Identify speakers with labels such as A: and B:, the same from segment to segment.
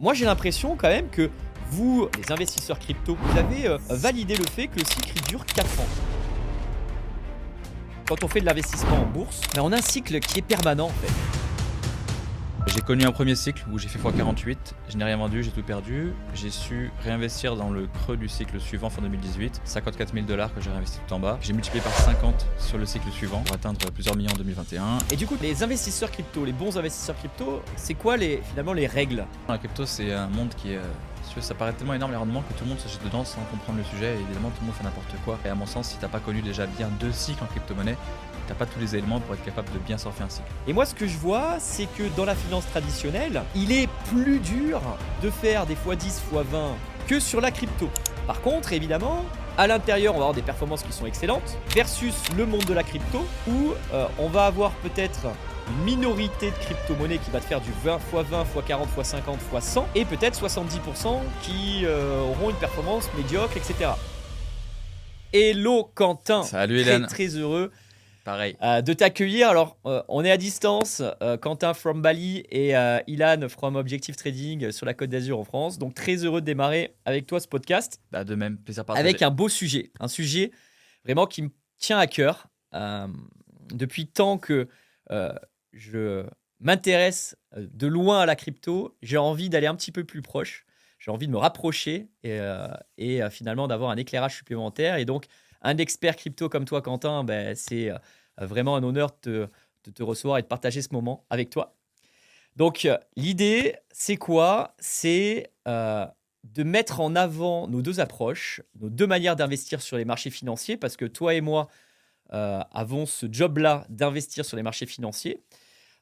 A: Moi, j'ai l'impression quand même que vous, les investisseurs crypto, vous avez validé le fait que le cycle il dure 4 ans. Quand on fait de l'investissement en bourse, on a un cycle qui est permanent en fait.
B: J'ai connu un premier cycle où j'ai fait x48, je n'ai rien vendu, j'ai tout perdu. J'ai su réinvestir dans le creux du cycle suivant fin 2018, 54 000 $ que j'ai réinvesti tout en bas. J'ai multiplié par 50 sur le cycle suivant pour atteindre plusieurs millions en 2021.
A: Et du coup, les investisseurs crypto, les bons investisseurs crypto, c'est quoi finalement les règles?
B: La crypto, c'est un monde qui est... ça paraît tellement énorme les rendements que tout le monde se jette dedans sans comprendre le sujet et évidemment tout le monde fait n'importe quoi. Et à mon sens, si t'as pas connu déjà bien 2 cycles en crypto-monnaie, t'as pas tous les éléments pour être capable de bien surfer un cycle.
A: Et moi, ce que je vois, c'est que dans la finance traditionnelle, il est plus dur de faire des x10, x20 que sur la crypto. Par contre, évidemment, à l'intérieur, on va avoir des performances qui sont excellentes versus le monde de la crypto où on va avoir peut-être une minorité de crypto-monnaies qui va te faire du 20 x 20 x 40 x 50 x 100 et peut-être 70% qui auront une performance médiocre, etc. Hello Quentin.
B: Salut Hélène.
A: Très heureux
B: Pareil.
A: de t'accueillir. Alors, on est à distance, Quentin from Bali et Ilan from Objective Trading sur la Côte d'Azur en France. Donc, très heureux de démarrer avec toi ce podcast.
B: De même, plaisir partagé.
A: Avec un beau sujet. Un sujet vraiment qui me tient à cœur. Depuis tant que je m'intéresse de loin à la crypto, j'ai envie d'aller un petit peu plus proche. J'ai envie de me rapprocher et finalement d'avoir un éclairage supplémentaire. Et donc, un expert crypto comme toi, Quentin, c'est vraiment un honneur de te recevoir et de partager ce moment avec toi. Donc, l'idée, c'est quoi? C'est de mettre en avant nos deux approches, nos deux manières d'investir sur les marchés financiers, parce que toi et moi avons ce job-là d'investir sur les marchés financiers.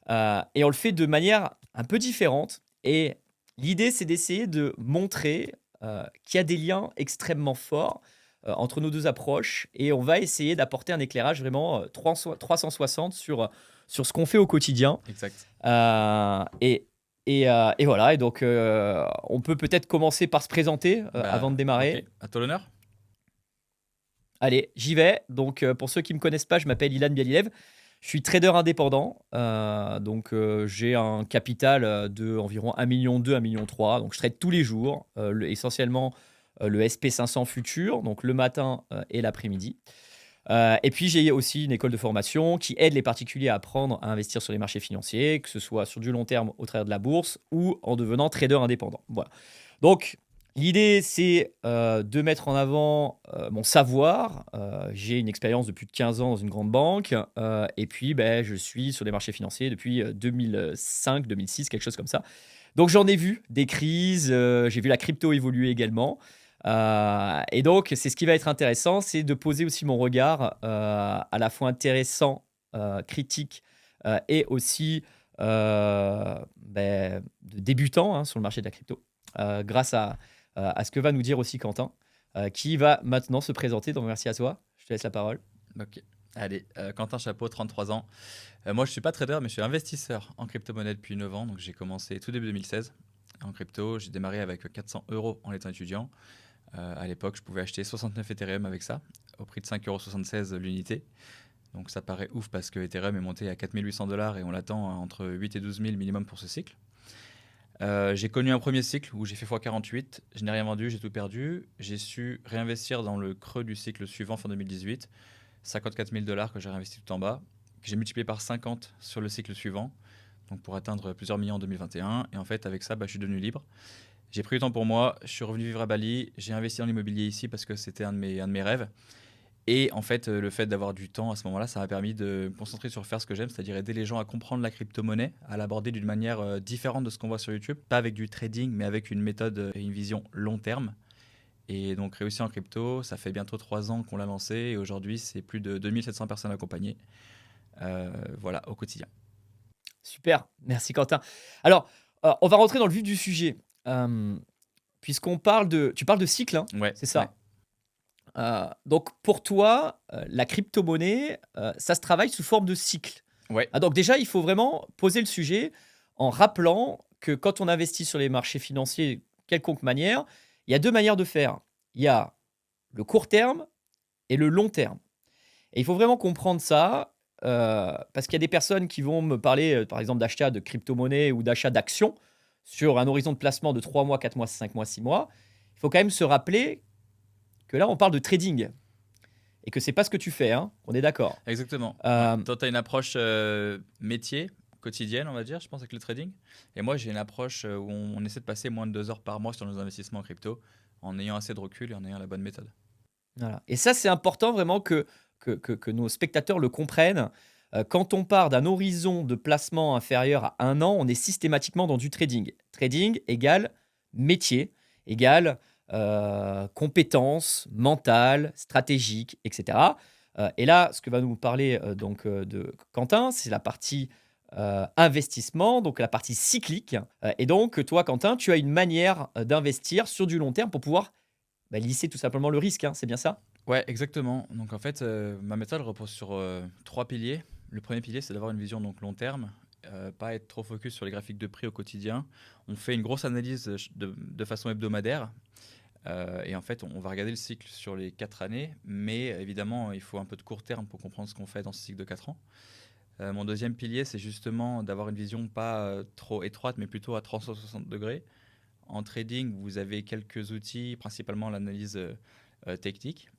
A: Et on le fait de manière un peu différente. Et l'idée, c'est d'essayer de montrer qu'il y a des liens extrêmement forts entre nos deux approches. Et on va essayer d'apporter un éclairage vraiment 360 sur ce qu'on fait au quotidien.
B: Exact.
A: Et voilà. Et donc, on peut peut-être commencer par se présenter avant de démarrer.
B: Okay. À toi l'honneur.
A: Allez, j'y vais. Donc, pour ceux qui ne me connaissent pas, je m'appelle Ilan Bialilev. Je suis trader indépendant. Donc, j'ai un capital de environ 1,2 million, 1,3 million. Donc, je trade tous les jours, essentiellement le SP500 Futur, donc le matin et l'après-midi. Et puis, j'ai aussi une école de formation qui aide les particuliers à apprendre à investir sur les marchés financiers, que ce soit sur du long terme au travers de la bourse ou en devenant trader indépendant. Voilà. Donc, l'idée, c'est de mettre en avant mon savoir. J'ai une expérience de plus de 15 ans dans une grande banque. Et puis, je suis sur les marchés financiers depuis 2005, 2006, quelque chose comme ça. Donc, j'en ai vu des crises. J'ai vu la crypto évoluer également. Et donc, c'est ce qui va être intéressant, c'est de poser aussi mon regard à la fois intéressant, critique et aussi de débutant sur le marché de la crypto, grâce à ce que va nous dire aussi Quentin, qui va maintenant se présenter. Donc, merci à toi. Je te laisse la parole.
B: Ok. Allez, Quentin Chapeau, 33 ans. Moi, je ne suis pas trader, mais je suis investisseur en crypto-monnaie depuis 9 ans. Donc, j'ai commencé tout début 2016 en crypto. J'ai démarré avec 400 € en étant étudiant. À l'époque, je pouvais acheter 69 Ethereum avec ça, au prix de 5,76 € l'unité. Donc, ça paraît ouf parce que Ethereum est monté à 4 800 $ et on l'attend entre 8 et 12 000 minimum pour ce cycle. J'ai connu un premier cycle où j'ai fait x48, je n'ai rien vendu, j'ai tout perdu. J'ai su réinvestir dans le creux du cycle suivant fin 2018, 54 000 $ que j'ai réinvesti tout en bas, que j'ai multiplié par 50 sur le cycle suivant, donc pour atteindre plusieurs millions en 2021. Et en fait, avec ça, je suis devenu libre. J'ai pris du temps pour moi, je suis revenu vivre à Bali, j'ai investi dans l'immobilier ici parce que c'était un de mes rêves. Et en fait, le fait d'avoir du temps à ce moment-là, ça m'a permis de me concentrer sur faire ce que j'aime, c'est-à-dire aider les gens à comprendre la crypto-monnaie, à l'aborder d'une manière différente de ce qu'on voit sur YouTube, pas avec du trading, mais avec une méthode et une vision long terme. Et donc, réussir en crypto, ça fait bientôt 3 ans qu'on l'a lancé et aujourd'hui, c'est plus de 2700 personnes accompagnées. Voilà, au quotidien.
A: Super, merci Quentin. Alors, on va rentrer dans le vif du sujet. Puisqu'on parle de... Tu parles de cycle, hein,
B: Ouais,
A: c'est ça?
B: Ouais.
A: Donc, pour toi, la crypto-monnaie, ça se travaille sous forme de cycle.
B: Ouais.
A: Donc déjà, il faut vraiment poser le sujet en rappelant que quand on investit sur les marchés financiers, quelconque manière, il y a deux manières de faire. Il y a le court terme et le long terme. Et il faut vraiment comprendre ça, parce qu'il y a des personnes qui vont me parler, par exemple, d'achat de crypto-monnaie ou d'achat d'actions sur un horizon de placement de 3 mois, 4 mois, 5 mois, 6 mois, il faut quand même se rappeler que là, on parle de trading et que c'est pas ce que tu fais, hein, on est d'accord.
B: Exactement. Ouais.
A: Euh,
B: Toi, tu as une approche métier, quotidienne, on va dire, je pense, avec le trading. Et moi, j'ai une approche où on essaie de passer moins de 2 heures par mois sur nos investissements en crypto en ayant assez de recul et en ayant la bonne méthode.
A: voilà. Et ça, c'est important vraiment que nos spectateurs le comprennent. Quand on part d'un horizon de placement inférieur à 1 an, on est systématiquement dans du trading. Trading égale métier, égale compétences mentales, stratégiques, etc. Et là, ce que va nous parler de Quentin, c'est la partie investissement, donc la partie cyclique. Et donc, toi, Quentin, tu as une manière d'investir sur du long terme pour pouvoir lisser tout simplement le risque, hein, c'est bien ça?
B: Ouais, exactement. Donc en fait, ma méthode repose sur 3 piliers. Le premier pilier, c'est d'avoir une vision donc long terme, pas être trop focus sur les graphiques de prix au quotidien. On fait une grosse analyse de façon hebdomadaire. Et en fait, on va regarder le cycle sur les 4 années, mais évidemment, il faut un peu de court terme pour comprendre ce qu'on fait dans ce cycle de 4 ans. Mon deuxième pilier, c'est justement d'avoir une vision pas trop étroite, mais plutôt à 360 degrés. En trading, vous avez quelques outils, principalement l'analyse technique.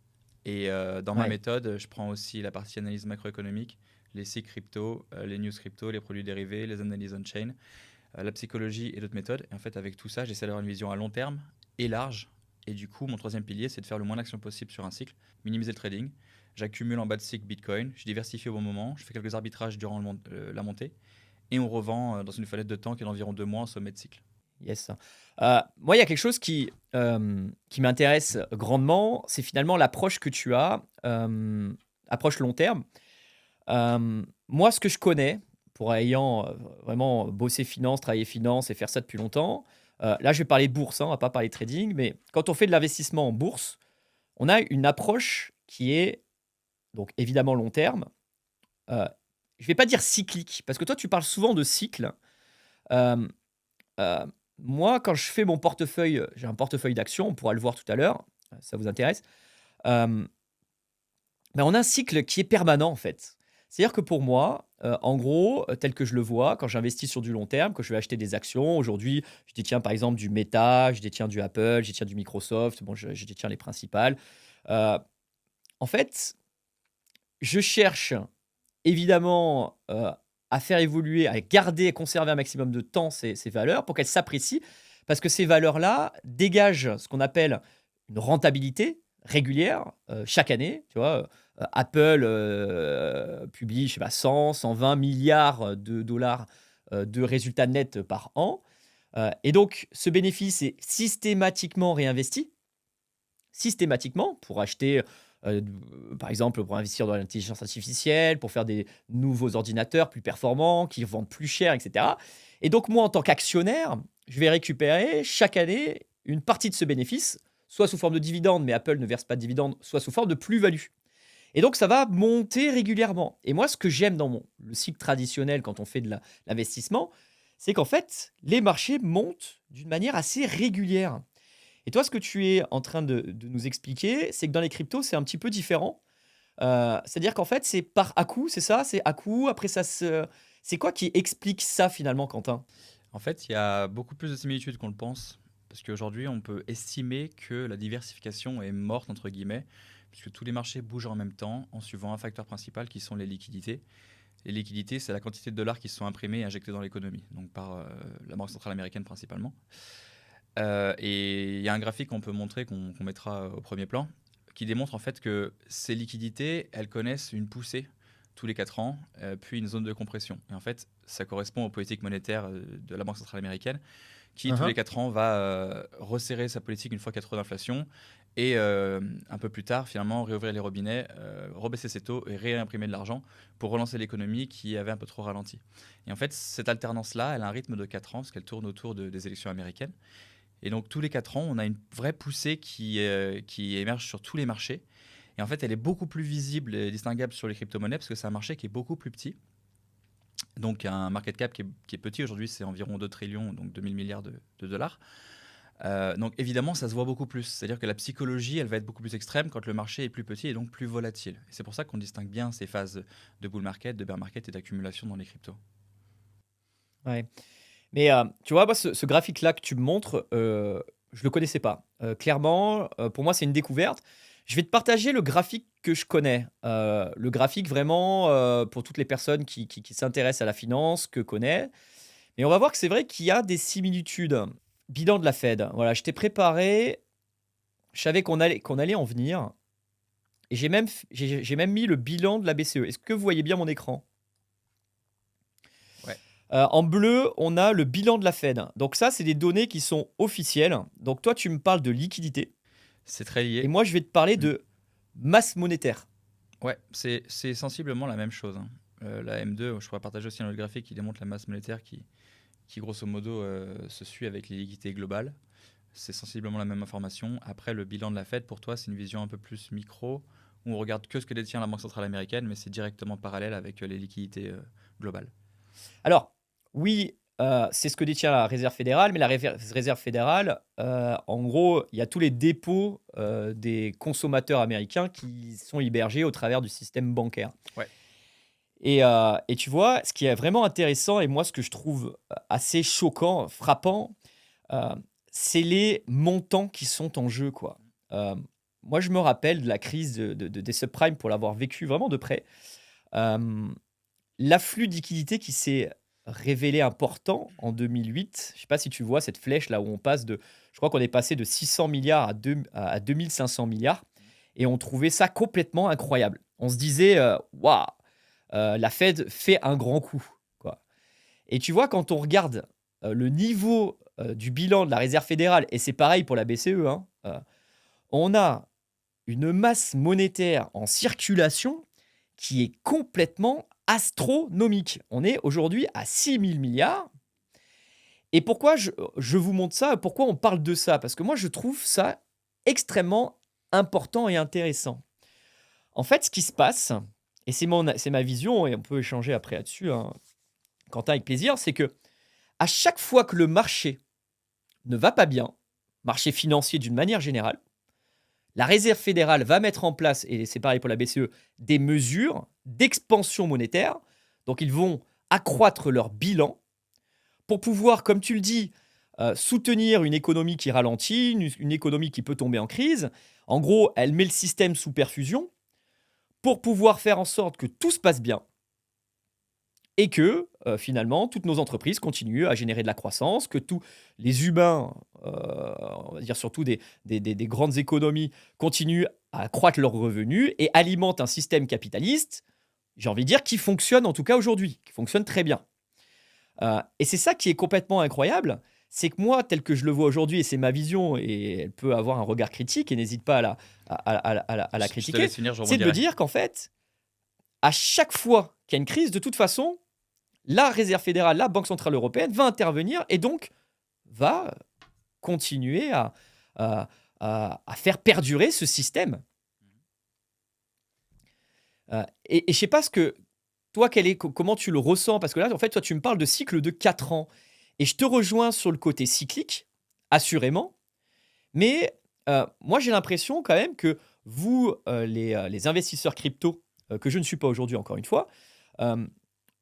B: Et dans ma
A: Ouais.
B: méthode, je prends aussi la partie analyse macroéconomique, les cycles crypto, les news crypto, les produits dérivés, les analyses on-chain, la psychologie et d'autres méthodes. Et en fait, avec tout ça, j'essaie d'avoir une vision à long terme et large. Et du coup, mon troisième pilier, c'est de faire le moins d'actions possible sur un cycle, minimiser le trading. J'accumule en bas de cycle Bitcoin, je diversifie au bon moment, je fais quelques arbitrages durant la montée et on revend dans une fenêtre de temps qui est d'environ 2 mois en sommet de cycle.
A: Yes. Moi, il y a quelque chose qui m'intéresse grandement, c'est finalement l'approche que tu as, approche long terme. Moi, ce que je connais, pour ayant vraiment bossé finance, travaillé finance et faire ça depuis longtemps, là, je vais parler bourse, hein, on va pas parler trading, mais quand on fait de l'investissement en bourse, on a une approche qui est donc évidemment long terme. Euh, je vais pas dire cyclique, parce que toi, tu parles souvent de cycle. Euh, euh, Moi, quand je fais mon portefeuille, j'ai un portefeuille d'actions, on pourra le voir tout à l'heure, ça vous intéresse. Euh, on a un cycle qui est permanent en fait. C'est-à-dire que pour moi, en gros, tel que je le vois, quand j'investis sur du long terme, que je vais acheter des actions, aujourd'hui, je détiens par exemple du Meta, je détiens du Apple, je détiens du Microsoft, bon, je détiens les principales. Euh, En fait, je cherche évidemment à faire évoluer, à garder et conserver un maximum de temps ces valeurs pour qu'elles s'apprécient, parce que ces valeurs-là dégagent ce qu'on appelle une rentabilité régulière chaque année. Tu vois, Apple publie, je sais pas, 100, 120 milliards de dollars de résultats nets par an. Et donc, ce bénéfice est systématiquement réinvesti systématiquement pour acheter, euh, par exemple, pour investir dans l'intelligence artificielle, pour faire des nouveaux ordinateurs plus performants, qui vendent plus cher, etc. Et donc, moi, en tant qu'actionnaire, je vais récupérer chaque année une partie de ce bénéfice, soit sous forme de dividende, mais Apple ne verse pas de dividende, soit sous forme de plus-value. Et donc, ça va monter régulièrement. Et moi, ce que j'aime dans le cycle traditionnel quand on fait de l'investissement, c'est qu'en fait, les marchés montent d'une manière assez régulière. Et toi, ce que tu es en train de nous expliquer, c'est que dans les cryptos, c'est un petit peu différent. C'est-à-dire qu'en fait, c'est par à-coup, c'est ça? C'est à-coup, après ça se... C'est quoi qui explique ça finalement, Quentin?
B: En fait, il y a beaucoup plus de similitudes qu'on le pense, parce qu'aujourd'hui, on peut estimer que la diversification est morte, entre guillemets, puisque tous les marchés bougent en même temps en suivant un facteur principal qui sont les liquidités. Les liquidités, c'est la quantité de dollars qui se sont imprimés et injectés dans l'économie, donc par la Banque centrale américaine principalement. Et il y a un graphique qu'on peut montrer, qu'on mettra au premier plan, qui démontre en fait que ces liquidités, elles connaissent une poussée tous les 4 ans, puis une zone de compression. Et en fait, ça correspond aux politiques monétaires de la Banque centrale américaine, qui tous les
A: Uhum.
B: 4 ans va resserrer sa politique une fois qu'il y a trop d'inflation, et un peu plus tard, finalement, réouvrir les robinets, rebaisser ses taux et réimprimer de l'argent pour relancer l'économie qui avait un peu trop ralenti. Et en fait, cette alternance-là, elle a un rythme de 4 ans, parce qu'elle tourne autour des élections américaines. Et donc, tous les 4 ans, on a une vraie poussée qui émerge sur tous les marchés. Et en fait, elle est beaucoup plus visible et distinguable sur les crypto-monnaies parce que c'est un marché qui est beaucoup plus petit. Donc, un market cap qui est petit aujourd'hui, c'est environ 2 trillions, donc 2000 milliards de dollars. Donc, évidemment, ça se voit beaucoup plus. C'est-à-dire que la psychologie, elle va être beaucoup plus extrême quand le marché est plus petit et donc plus volatile. Et c'est pour ça qu'on distingue bien ces phases de bull market, de bear market et d'accumulation dans les cryptos.
A: Ouais. Mais tu vois, moi, ce graphique-là que tu me montres, je le connaissais pas. Clairement, pour moi, c'est une découverte. Je vais te partager le graphique que je connais. Le graphique vraiment pour toutes les personnes qui s'intéressent à la finance, que connaît. Et on va voir que c'est vrai qu'il y a des similitudes. Bilan de la Fed. Voilà, je t'ai préparé. Je savais qu'on allait en venir. Et j'ai même mis le bilan de la BCE. Est-ce que vous voyez bien mon écran?
B: Ouais,
A: En bleu, on a le bilan de la Fed. Donc ça, c'est des données qui sont officielles. Donc toi, tu me parles de liquidité.
B: c'est très
A: Et
B: lié.
A: moi, je vais te parler
B: Mm.
A: de masse monétaire.
B: Ouais, c'est sensiblement la même chose, hein. La M2, je pourrais partager aussi un autre graphique qui démontre la masse monétaire qui grosso modo, se suit avec les liquidités globales. C'est sensiblement la même information. Après, le bilan de la Fed, pour toi, c'est une vision un peu plus micro, où on regarde que ce que détient la Banque centrale américaine, mais c'est directement parallèle avec les liquidités globales.
A: Alors, oui, c'est ce que détient la Réserve fédérale, mais la Réserve fédérale, en gros, il y a tous les dépôts des consommateurs américains qui sont hébergés au travers du système bancaire.
B: Ouais.
A: Et tu vois, ce qui est vraiment intéressant, et moi, ce que je trouve assez choquant, frappant, euh, c'est les montants qui sont en jeu, quoi. Euh, Moi, je me rappelle de la crise des subprimes pour l'avoir vécu vraiment de près. Euh, L'afflux de liquidité qui s'est révélé important en 2008. Je ne sais pas si tu vois cette flèche là où on passe de, je crois qu'on est passé de 600 milliards à 2500 milliards, et on trouvait ça complètement incroyable. On se disait, waouh, la Fed fait un grand coup, quoi. Et tu vois, quand on regarde le niveau du bilan de la Réserve fédérale, et c'est pareil pour la BCE, hein, on a une masse monétaire en circulation qui est complètement astronomique. On est aujourd'hui à 6 000 milliards. Et pourquoi je vous montre ça? Pourquoi on parle de ça? Parce que moi, je trouve ça extrêmement important et intéressant. En fait, ce qui se passe, et c'est ma vision, et on peut échanger après là-dessus, hein, Quentin, avec plaisir, c'est que à chaque fois que le marché ne va pas bien, marché financier d'une manière générale, la Réserve fédérale va mettre en place, et c'est pareil pour la BCE, des mesures d'expansion monétaire. Donc ils vont accroître leur bilan pour pouvoir, comme tu le dis, soutenir une économie qui ralentit, une économie qui peut tomber en crise. En gros, elle met le système sous perfusion pour pouvoir faire en sorte que tout se passe bien et que finalement toutes nos entreprises continuent à générer de la croissance, que tous les humains, on va dire surtout des grandes économies, continuent à accroître leurs revenus et alimentent un système capitaliste, j'ai envie de dire, qui fonctionne en tout cas aujourd'hui, qui fonctionne très bien. Et c'est ça qui est complètement incroyable, c'est que moi, tel que je le vois aujourd'hui, et c'est ma vision, et elle peut avoir un regard critique, et n'hésite pas à la
B: Je te
A: critiquer,
B: laisse finir, je
A: c'est de me
B: rebondirai.
A: dire qu'en fait, à chaque fois qu'il y a une crise, de toute façon, la Réserve fédérale, la Banque centrale européenne va intervenir et donc va continuer à faire perdurer ce système. Et je ne sais pas ce que toi, comment tu le ressens, parce que là, en fait, toi, tu me parles de cycle de 4 ans. Et je te rejoins sur le côté cyclique, assurément. Mais moi, j'ai l'impression quand même que vous, les investisseurs crypto, que je ne suis pas aujourd'hui, encore une fois, euh,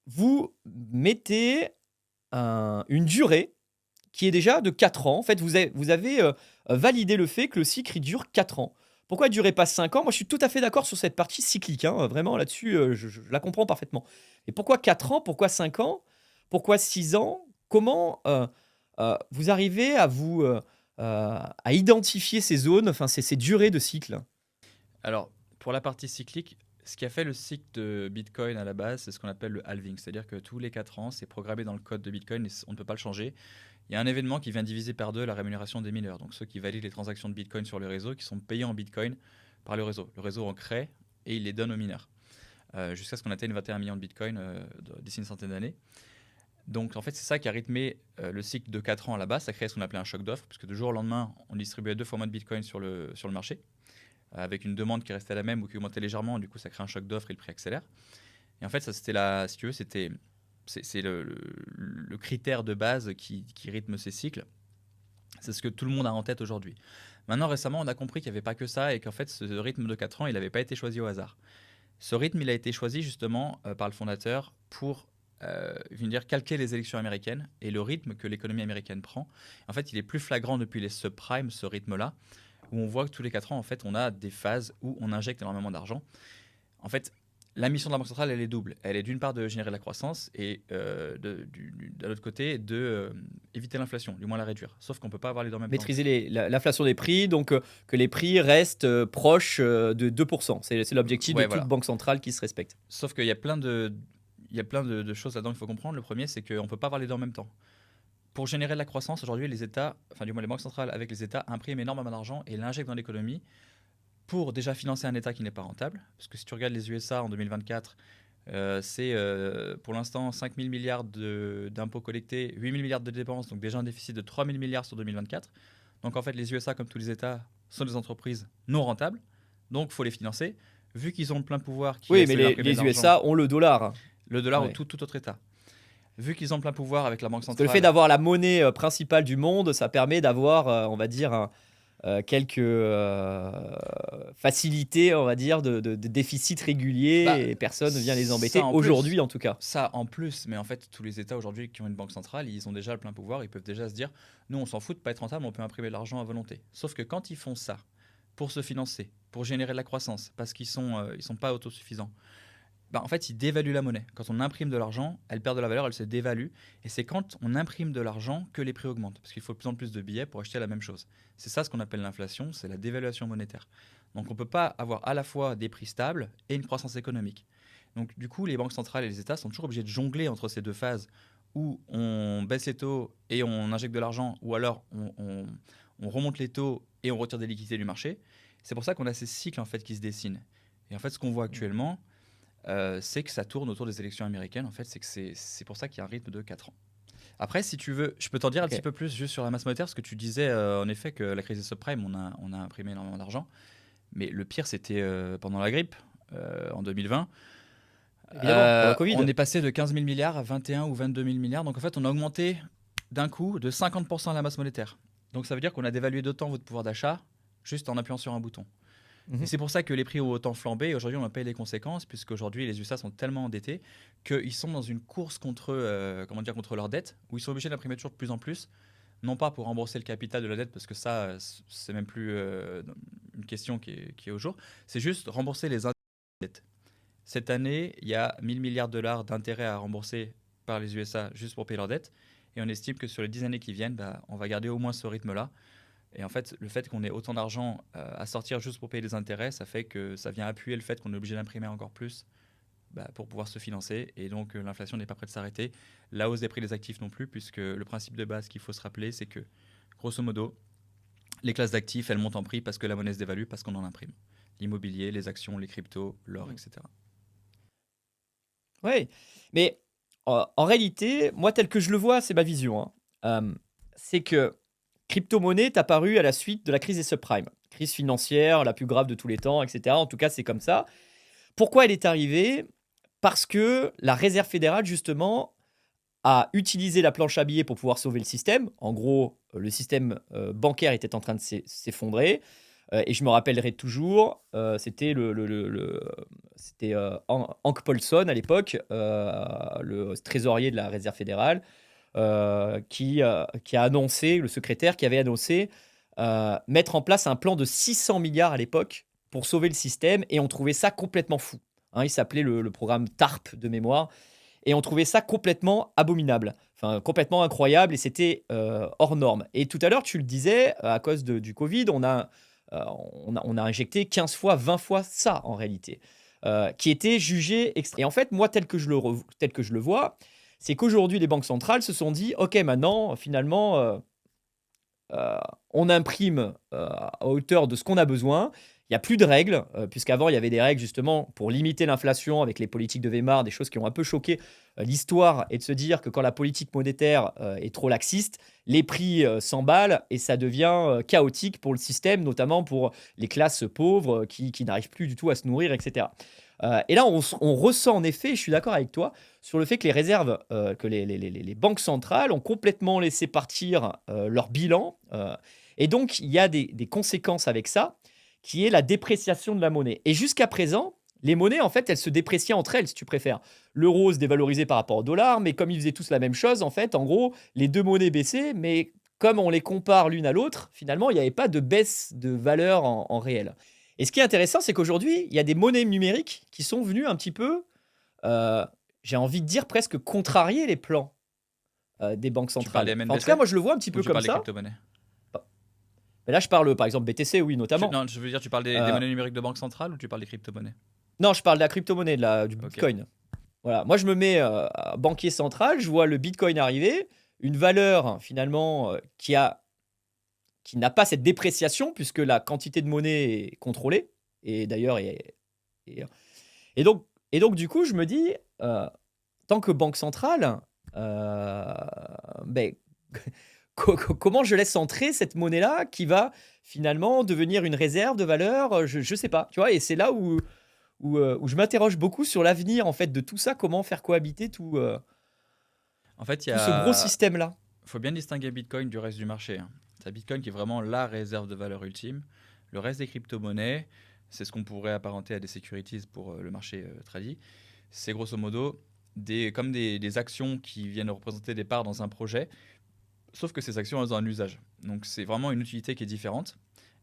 A: vous mettez une durée qui est déjà de 4 ans. En fait, vous avez validé le fait que le cycle il dure 4 ans. Pourquoi il ne durait pas 5 ans? Moi, je suis tout à fait d'accord sur cette partie cyclique, hein. Vraiment, là-dessus, je la comprends parfaitement. Et pourquoi 4 ans? Pourquoi 5 ans? Pourquoi 6 ans? Comment vous arrivez à identifier ces zones, enfin ces durées de cycle?
B: Alors, pour la partie cyclique, ce qui a fait le cycle de Bitcoin à la base, c'est ce qu'on appelle le halving. C'est-à-dire que tous les 4 ans, c'est programmé dans le code de Bitcoin et on ne peut pas le changer. Il y a un événement qui vient diviser par deux la rémunération des mineurs, donc ceux qui valident les transactions de Bitcoin sur le réseau, qui sont payés en Bitcoin par le réseau. Le réseau en crée et il les donne aux mineurs, jusqu'à ce qu'on atteigne 21 millions de Bitcoin d'ici une centaine d'années. Donc en fait, c'est ça qui a rythmé le cycle de 4 ans à la base. Ça crée ce qu'on appelait un choc d'offres, puisque de jour au lendemain, on distribuait 2 fois moins de Bitcoin sur le marché, avec une demande qui restait la même ou qui augmentait légèrement. Du coup, ça crée un choc d'offres et le prix accélère. Et en fait, ça, c'était si tu veux, c'est le critère de base qui rythme ces cycles. C'est ce que tout le monde a en tête aujourd'hui. Maintenant, récemment, on a compris qu'il n'y avait pas que ça et qu'en fait, ce rythme de 4 ans, il n'avait pas été choisi au hasard. Ce rythme, il a été choisi justement par le fondateur pour calquer les élections américaines et le rythme que l'économie américaine prend. En fait, il est plus flagrant depuis les subprimes, ce rythme-là, où on voit que tous les 4 ans, en fait, on a des phases où on injecte énormément d'argent. En fait, la mission de la Banque centrale, elle est double. Elle est d'une part de générer de la croissance et de l'autre côté, éviter l'inflation, du moins la réduire. Sauf qu'on ne peut pas avoir les deux en même temps.
A: Maîtriser l'inflation des prix, donc que les prix restent proches de 2%. C'est l'objectif de
B: Ouais,
A: toute
B: voilà.
A: banque centrale qui se respecte.
B: Sauf qu'il y a plein de choses là-dedans qu'il faut comprendre. Le premier, c'est qu'on ne peut pas avoir les deux en même temps. Pour générer de la croissance, aujourd'hui, les États, enfin du moins les banques centrales avec les États, impriment énormément d'argent et l'injectent dans l'économie pour déjà financer un État qui n'est pas rentable. Parce que si tu regardes les USA en 2024, c'est pour l'instant 5 000 milliards d'impôts collectés, 8 000 milliards de dépenses, donc déjà un déficit de 3 000 milliards sur 2024. Donc en fait, les USA, comme tous les États, sont des entreprises non rentables, donc il faut les financer. Vu qu'ils ont le plein pouvoir, qui
A: Oui,
B: est
A: mais
B: celui d'imprimer
A: les
B: de l'argent,
A: USA ont le dollar.
B: le dollar ou
A: Ouais.
B: tout autre État. Vu qu'ils ont le plein pouvoir avec la Banque
A: Parce que le fait
B: centrale,
A: d'avoir la monnaie principale du monde, ça permet d'avoir, on va dire, quelques facilités, on va dire, de déficit régulier
B: bah,
A: et personne ne vient les
B: ça
A: embêter,
B: en
A: aujourd'hui
B: plus,
A: en tout cas.
B: ça en plus, mais en fait, tous les États aujourd'hui qui ont une banque centrale, ils ont déjà le plein pouvoir, ils peuvent déjà se dire, nous on s'en fout de pas être rentable, on peut imprimer de l'argent à volonté. Sauf que quand ils font ça, pour se financer, pour générer de la croissance, parce ils sont pas autosuffisants, bah, en fait, ils dévaluent la monnaie. Quand on imprime de l'argent, elle perd de la valeur, elle se dévalue. Et c'est quand on imprime de l'argent que les prix augmentent. Parce qu'il faut de plus en plus de billets pour acheter la même chose. C'est ça ce qu'on appelle l'inflation, c'est la dévaluation monétaire. Donc on ne peut pas avoir à la fois des prix stables et une croissance économique. Donc du coup, les banques centrales et les États sont toujours obligés de jongler entre ces deux phases où on baisse les taux et on injecte de l'argent, ou alors on remonte les taux et on retire des liquidités du marché. C'est pour ça qu'on a ces cycles en fait, qui se dessinent. Et en fait, ce qu'on voit actuellement, c'est que ça tourne autour des élections américaines. En fait, c'est pour ça qu'il y a un rythme de 4 ans. Après, si tu veux, je peux t'en dire un
A: Ok.
B: petit peu plus juste sur la masse monétaire, parce que tu disais en effet que la crise des subprimes, on a imprimé énormément d'argent. Mais le pire, c'était pendant la grippe, en 2020.
A: Évidemment, pour la Covid.
B: On est passé de 15 000 milliards à 21 ou 22 000 milliards. Donc en fait, on a augmenté d'un coup de 50% la masse monétaire. Donc ça veut dire qu'on a dévalué d'autant votre pouvoir d'achat juste en appuyant sur un bouton.
A: Mhm.
B: Et c'est pour ça que les prix ont autant flambé. Aujourd'hui, on en paye les conséquences, puisqu'aujourd'hui, les USA sont tellement endettés qu'ils sont dans une course contre leur dette, où ils sont obligés d'imprimer toujours de plus en plus, non pas pour rembourser le capital de la dette, parce que ça, c'est même plus une question qui est au jour, c'est juste rembourser les intérêts de la dette. Cette année, il y a 1 000 milliards de dollars d'intérêts à rembourser par les USA juste pour payer leur dette, et on estime que sur les 10 années qui viennent, bah, on va garder au moins ce rythme-là. Et en fait, le fait qu'on ait autant d'argent à sortir juste pour payer les intérêts, ça fait que ça vient appuyer le fait qu'on est obligé d'imprimer encore plus pour pouvoir se financer. Et donc, l'inflation n'est pas prête de s'arrêter. La hausse des prix des actifs non plus, puisque le principe de base qu'il faut se rappeler, c'est que, grosso modo, les classes d'actifs, elles montent en prix parce que la monnaie se dévalue, parce qu'on en imprime. L'immobilier, les actions, les cryptos, l'or, etc.
A: Oui, mais en réalité, moi, tel que je le vois, c'est ma vision, hein. C'est que crypto-monnaie est apparue à la suite de la crise des subprimes. Crise financière, la plus grave de tous les temps, etc. En tout cas, c'est comme ça. Pourquoi elle est arrivée? Parce que la Réserve fédérale, justement, a utilisé la planche à billets pour pouvoir sauver le système. En gros, le système bancaire était en train de s'effondrer. Et je me rappellerai toujours, c'était c'était Hank Paulson à l'époque, le trésorier de la Réserve fédérale, qui a annoncé, le secrétaire qui avait annoncé mettre en place un plan de 600 milliards à l'époque pour sauver le système, et on trouvait ça complètement fou. Hein, il s'appelait le programme TARP de mémoire, et on trouvait ça complètement abominable, enfin complètement incroyable, et c'était hors norme. Et tout à l'heure, tu le disais, à cause du Covid, on a injecté 15 fois, 20 fois ça en réalité, qui était jugé extrême. Et en fait, moi, tel que je le vois, c'est qu'aujourd'hui, les banques centrales se sont dit, OK, maintenant, finalement, on imprime à hauteur de ce qu'on a besoin. Il n'y a plus de règles, puisqu'avant, il y avait des règles justement pour limiter l'inflation avec les politiques de Weimar, des choses qui ont un peu choqué l'histoire, et de se dire que quand la politique monétaire est trop laxiste, les prix s'emballent et ça devient chaotique pour le système, notamment pour les classes pauvres qui n'arrivent plus du tout à se nourrir, etc. Et là, on ressent en effet, je suis d'accord avec toi, sur le fait que les réserves, que les banques centrales ont complètement laissé partir leur bilan. Et donc, il y a des conséquences avec ça, qui est la dépréciation de la monnaie. Et jusqu'à présent, les monnaies, en fait, elles se dépréciaient entre elles, si tu préfères. L'euro se dévalorisait par rapport au dollar, mais comme ils faisaient tous la même chose, en fait, en gros, les deux monnaies baissaient, mais comme on les compare l'une à l'autre, finalement, il n'y avait pas de baisse de valeur en réel. Et ce qui est intéressant, c'est qu'aujourd'hui, il y a des monnaies numériques qui sont venues un petit peu, euh, j'ai envie de dire presque contrarier les plans des banques
B: Tu parles des
A: centrales. Enfin, en tout
B: MNBC
A: cas, moi, je le vois un petit
B: ou
A: peu
B: tu
A: comme
B: parles des
A: ça.
B: crypto-monnaies?
A: Mais là, je parle, par exemple, BTC, oui, notamment.
B: Non, je veux dire, tu parles des
A: Euh,
B: monnaies numériques de banque centrale ou tu parles des crypto-monnaies?
A: non, je parle de la crypto-monnaie, du
B: Ok.
A: Bitcoin. Voilà, moi, je me mets banquier central, je vois le Bitcoin arriver, une valeur, finalement, qui n'a pas cette dépréciation, puisque la quantité de monnaie est contrôlée. Et d'ailleurs, et, et donc, du coup, je me dis, tant que banque centrale, ben, comment je laisse entrer cette monnaie-là qui va finalement devenir une réserve de valeur, je sais pas, tu vois. Et c'est là où je m'interroge beaucoup sur l'avenir en fait de tout ça, comment faire cohabiter
B: En fait,
A: tout ce gros système-là.
B: faut bien distinguer Bitcoin du reste du marché, hein. C'est Bitcoin qui est vraiment la réserve de valeur ultime. Le reste des crypto-monnaies, c'est ce qu'on pourrait apparenter à des securities pour le marché tradi. C'est grosso modo comme des actions qui viennent représenter des parts dans un projet, sauf que ces actions elles ont un usage. Donc c'est vraiment une utilité qui est différente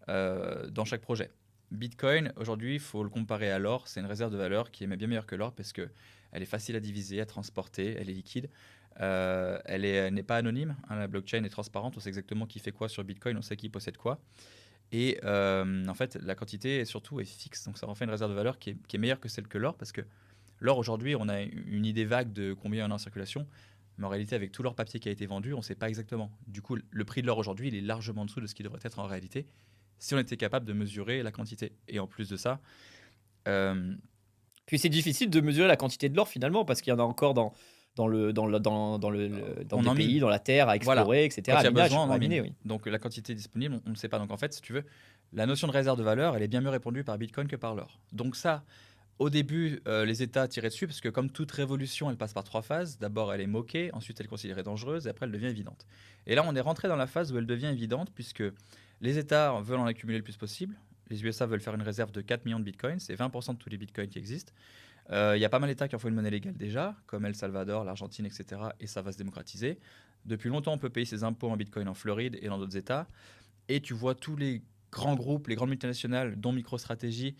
B: dans chaque projet. Bitcoin, aujourd'hui, il faut le comparer à l'or. C'est une réserve de valeur qui est bien meilleure que l'or parce qu'elle est facile à diviser, à transporter, elle est liquide. Elle n'est pas anonyme, hein, la blockchain est transparente, on sait exactement qui fait quoi sur Bitcoin, on sait qui possède quoi. Et en fait, la quantité surtout est fixe, donc ça en fait une réserve de valeur qui est meilleure que celle que l'or parce que l'or, aujourd'hui, on a une idée vague de combien il y en a en circulation, mais en réalité, avec tout l'or papier qui a été vendu, on ne sait pas exactement. Du coup, le prix de l'or aujourd'hui, il est largement en dessous de ce qui devrait être en réalité si on était capable de mesurer la quantité. Et en plus de ça, euh,
A: Puis c'est difficile de mesurer la quantité de l'or finalement parce qu'il y en a encore dans
B: on
A: des
B: en mine.
A: pays, dans la terre à
B: Voilà.
A: explorer,
B: Quand
A: etc.
B: il y
A: À
B: a
A: minage,
B: besoin, on
A: à
B: en
A: miner,
B: mine.
A: oui.
B: Donc la quantité disponible, on ne sait pas. Donc en fait, si tu veux, la notion de réserve de valeur, elle est bien mieux répondue par Bitcoin que par l'or. Donc ça, au début, les États tiraient dessus parce que comme toute révolution, elle passe par trois phases. D'abord, elle est moquée, ensuite elle est considérée dangereuse et après elle devient évidente. Et là, on est rentré dans la phase où elle devient évidente puisque les États veulent en accumuler le plus possible. Les USA veulent faire une réserve de 4 millions de bitcoins, c'est 20% de tous les bitcoins qui existent. Il y a pas mal d'États qui en font une monnaie légale déjà, comme El Salvador, l'Argentine, etc. Et ça va se démocratiser. Depuis longtemps, on peut payer ses impôts en bitcoin en Floride et dans d'autres États. Et tu vois tous les grands groupes, les grandes multinationales, dont MicroStrategy,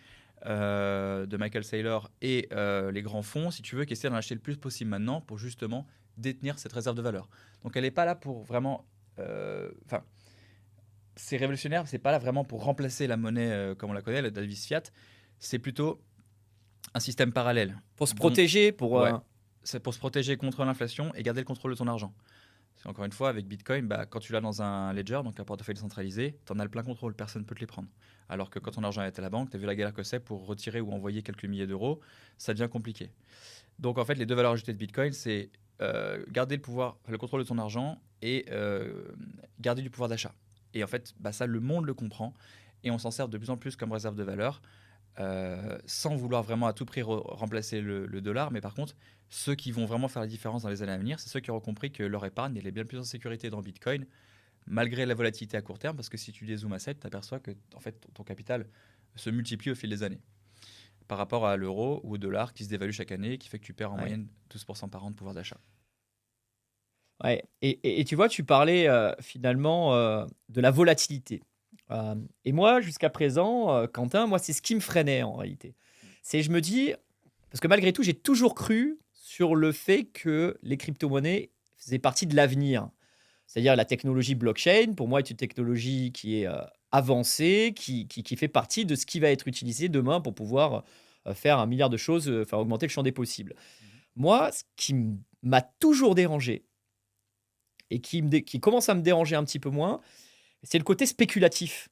B: de Michael Saylor et les grands fonds, si tu veux, qui essaient d'en acheter le plus possible maintenant pour justement détenir cette réserve de valeur. Donc elle n'est pas là pour vraiment... Enfin, c'est révolutionnaire, c'est pas là vraiment pour remplacer la monnaie comme on la connaît, la devise fiat. C'est plutôt un système parallèle.
A: Pour se
B: Dont,
A: protéger,
B: ouais, c'est pour se protéger contre l'inflation et garder le contrôle de ton argent. Parce qu'encore une fois, avec Bitcoin, bah, quand tu l'as dans un ledger, donc un portefeuille centralisé, tu en as le plein contrôle, personne ne peut te les prendre. Alors que quand ton argent est à la banque, tu as vu la galère que c'est pour retirer ou envoyer quelques milliers d'euros, ça devient compliqué. Donc en fait, les deux valeurs ajoutées de Bitcoin, c'est garder le pouvoir, le contrôle de ton argent et garder du pouvoir d'achat. Et en fait, bah, ça, le monde le comprend et on s'en sert de plus en plus comme réserve de valeur. Sans vouloir vraiment à tout prix remplacer le dollar. Mais par contre, ceux qui vont vraiment faire la différence dans les années à venir, c'est ceux qui auront compris que leur épargne elle est bien plus en sécurité dans Bitcoin, malgré la volatilité à court terme, parce que si tu dézoomes à 7, tu aperçois que en fait, ton capital se multiplie au fil des années. Par rapport à l'euro ou au dollar qui se dévalue chaque année, qui fait que tu perds en
A: Ouais.
B: moyenne 12% par an de pouvoir d'achat.
A: Ouais. Et tu vois, tu parlais finalement de la volatilité. Et moi, jusqu'à présent, Quentin, moi, c'est ce qui me freinait en réalité. C'est, je me dis, parce que malgré tout, j'ai toujours cru sur le fait que les crypto-monnaies faisaient partie de l'avenir. C'est-à-dire la technologie blockchain, pour moi, est une technologie qui est avancée, qui fait partie de ce qui va être utilisé demain pour pouvoir faire un milliard de choses, enfin augmenter le champ des possibles. Moi, ce qui m'a toujours dérangé et qui commence à me déranger un petit peu moins, c'est le côté spéculatif.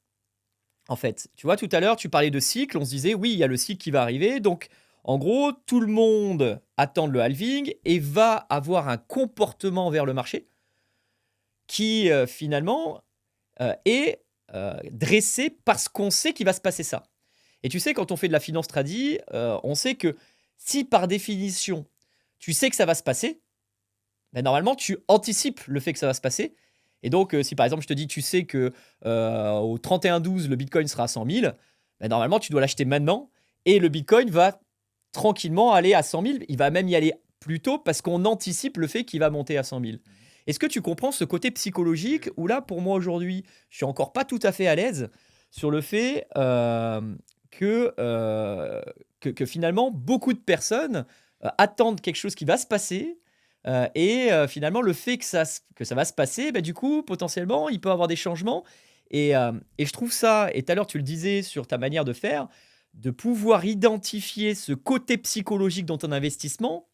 A: En fait, tu vois, tout à l'heure, tu parlais de cycle, on se disait, oui, il y a le cycle qui va arriver, donc en gros, tout le monde attend le halving et va avoir un comportement vers le marché qui finalement est dressé parce qu'on sait qu'il va se passer ça. Et tu sais, quand on fait de la finance tradi, on sait que si par définition, tu sais que ça va se passer, ben, normalement, tu anticipes le fait que ça va se passer. Et donc, si par exemple, je te dis, tu sais que au 31-12, le Bitcoin sera à 100 000, ben, normalement, tu dois l'acheter maintenant et le Bitcoin va tranquillement aller à 100 000. Il va même y aller plus tôt parce qu'on anticipe le fait qu'il va monter à 100 000. Est-ce que tu comprends ce côté psychologique où là, pour moi aujourd'hui, je suis encore pas tout à fait à l'aise sur le fait que finalement, beaucoup de personnes attendent quelque chose qui va se passer. Finalement, le fait que ça va se passer, bah, du coup, potentiellement, il peut y avoir des changements. Et je trouve ça, et tout à l'heure tu le disais sur ta manière de faire, de pouvoir identifier ce côté psychologique dans ton investissement,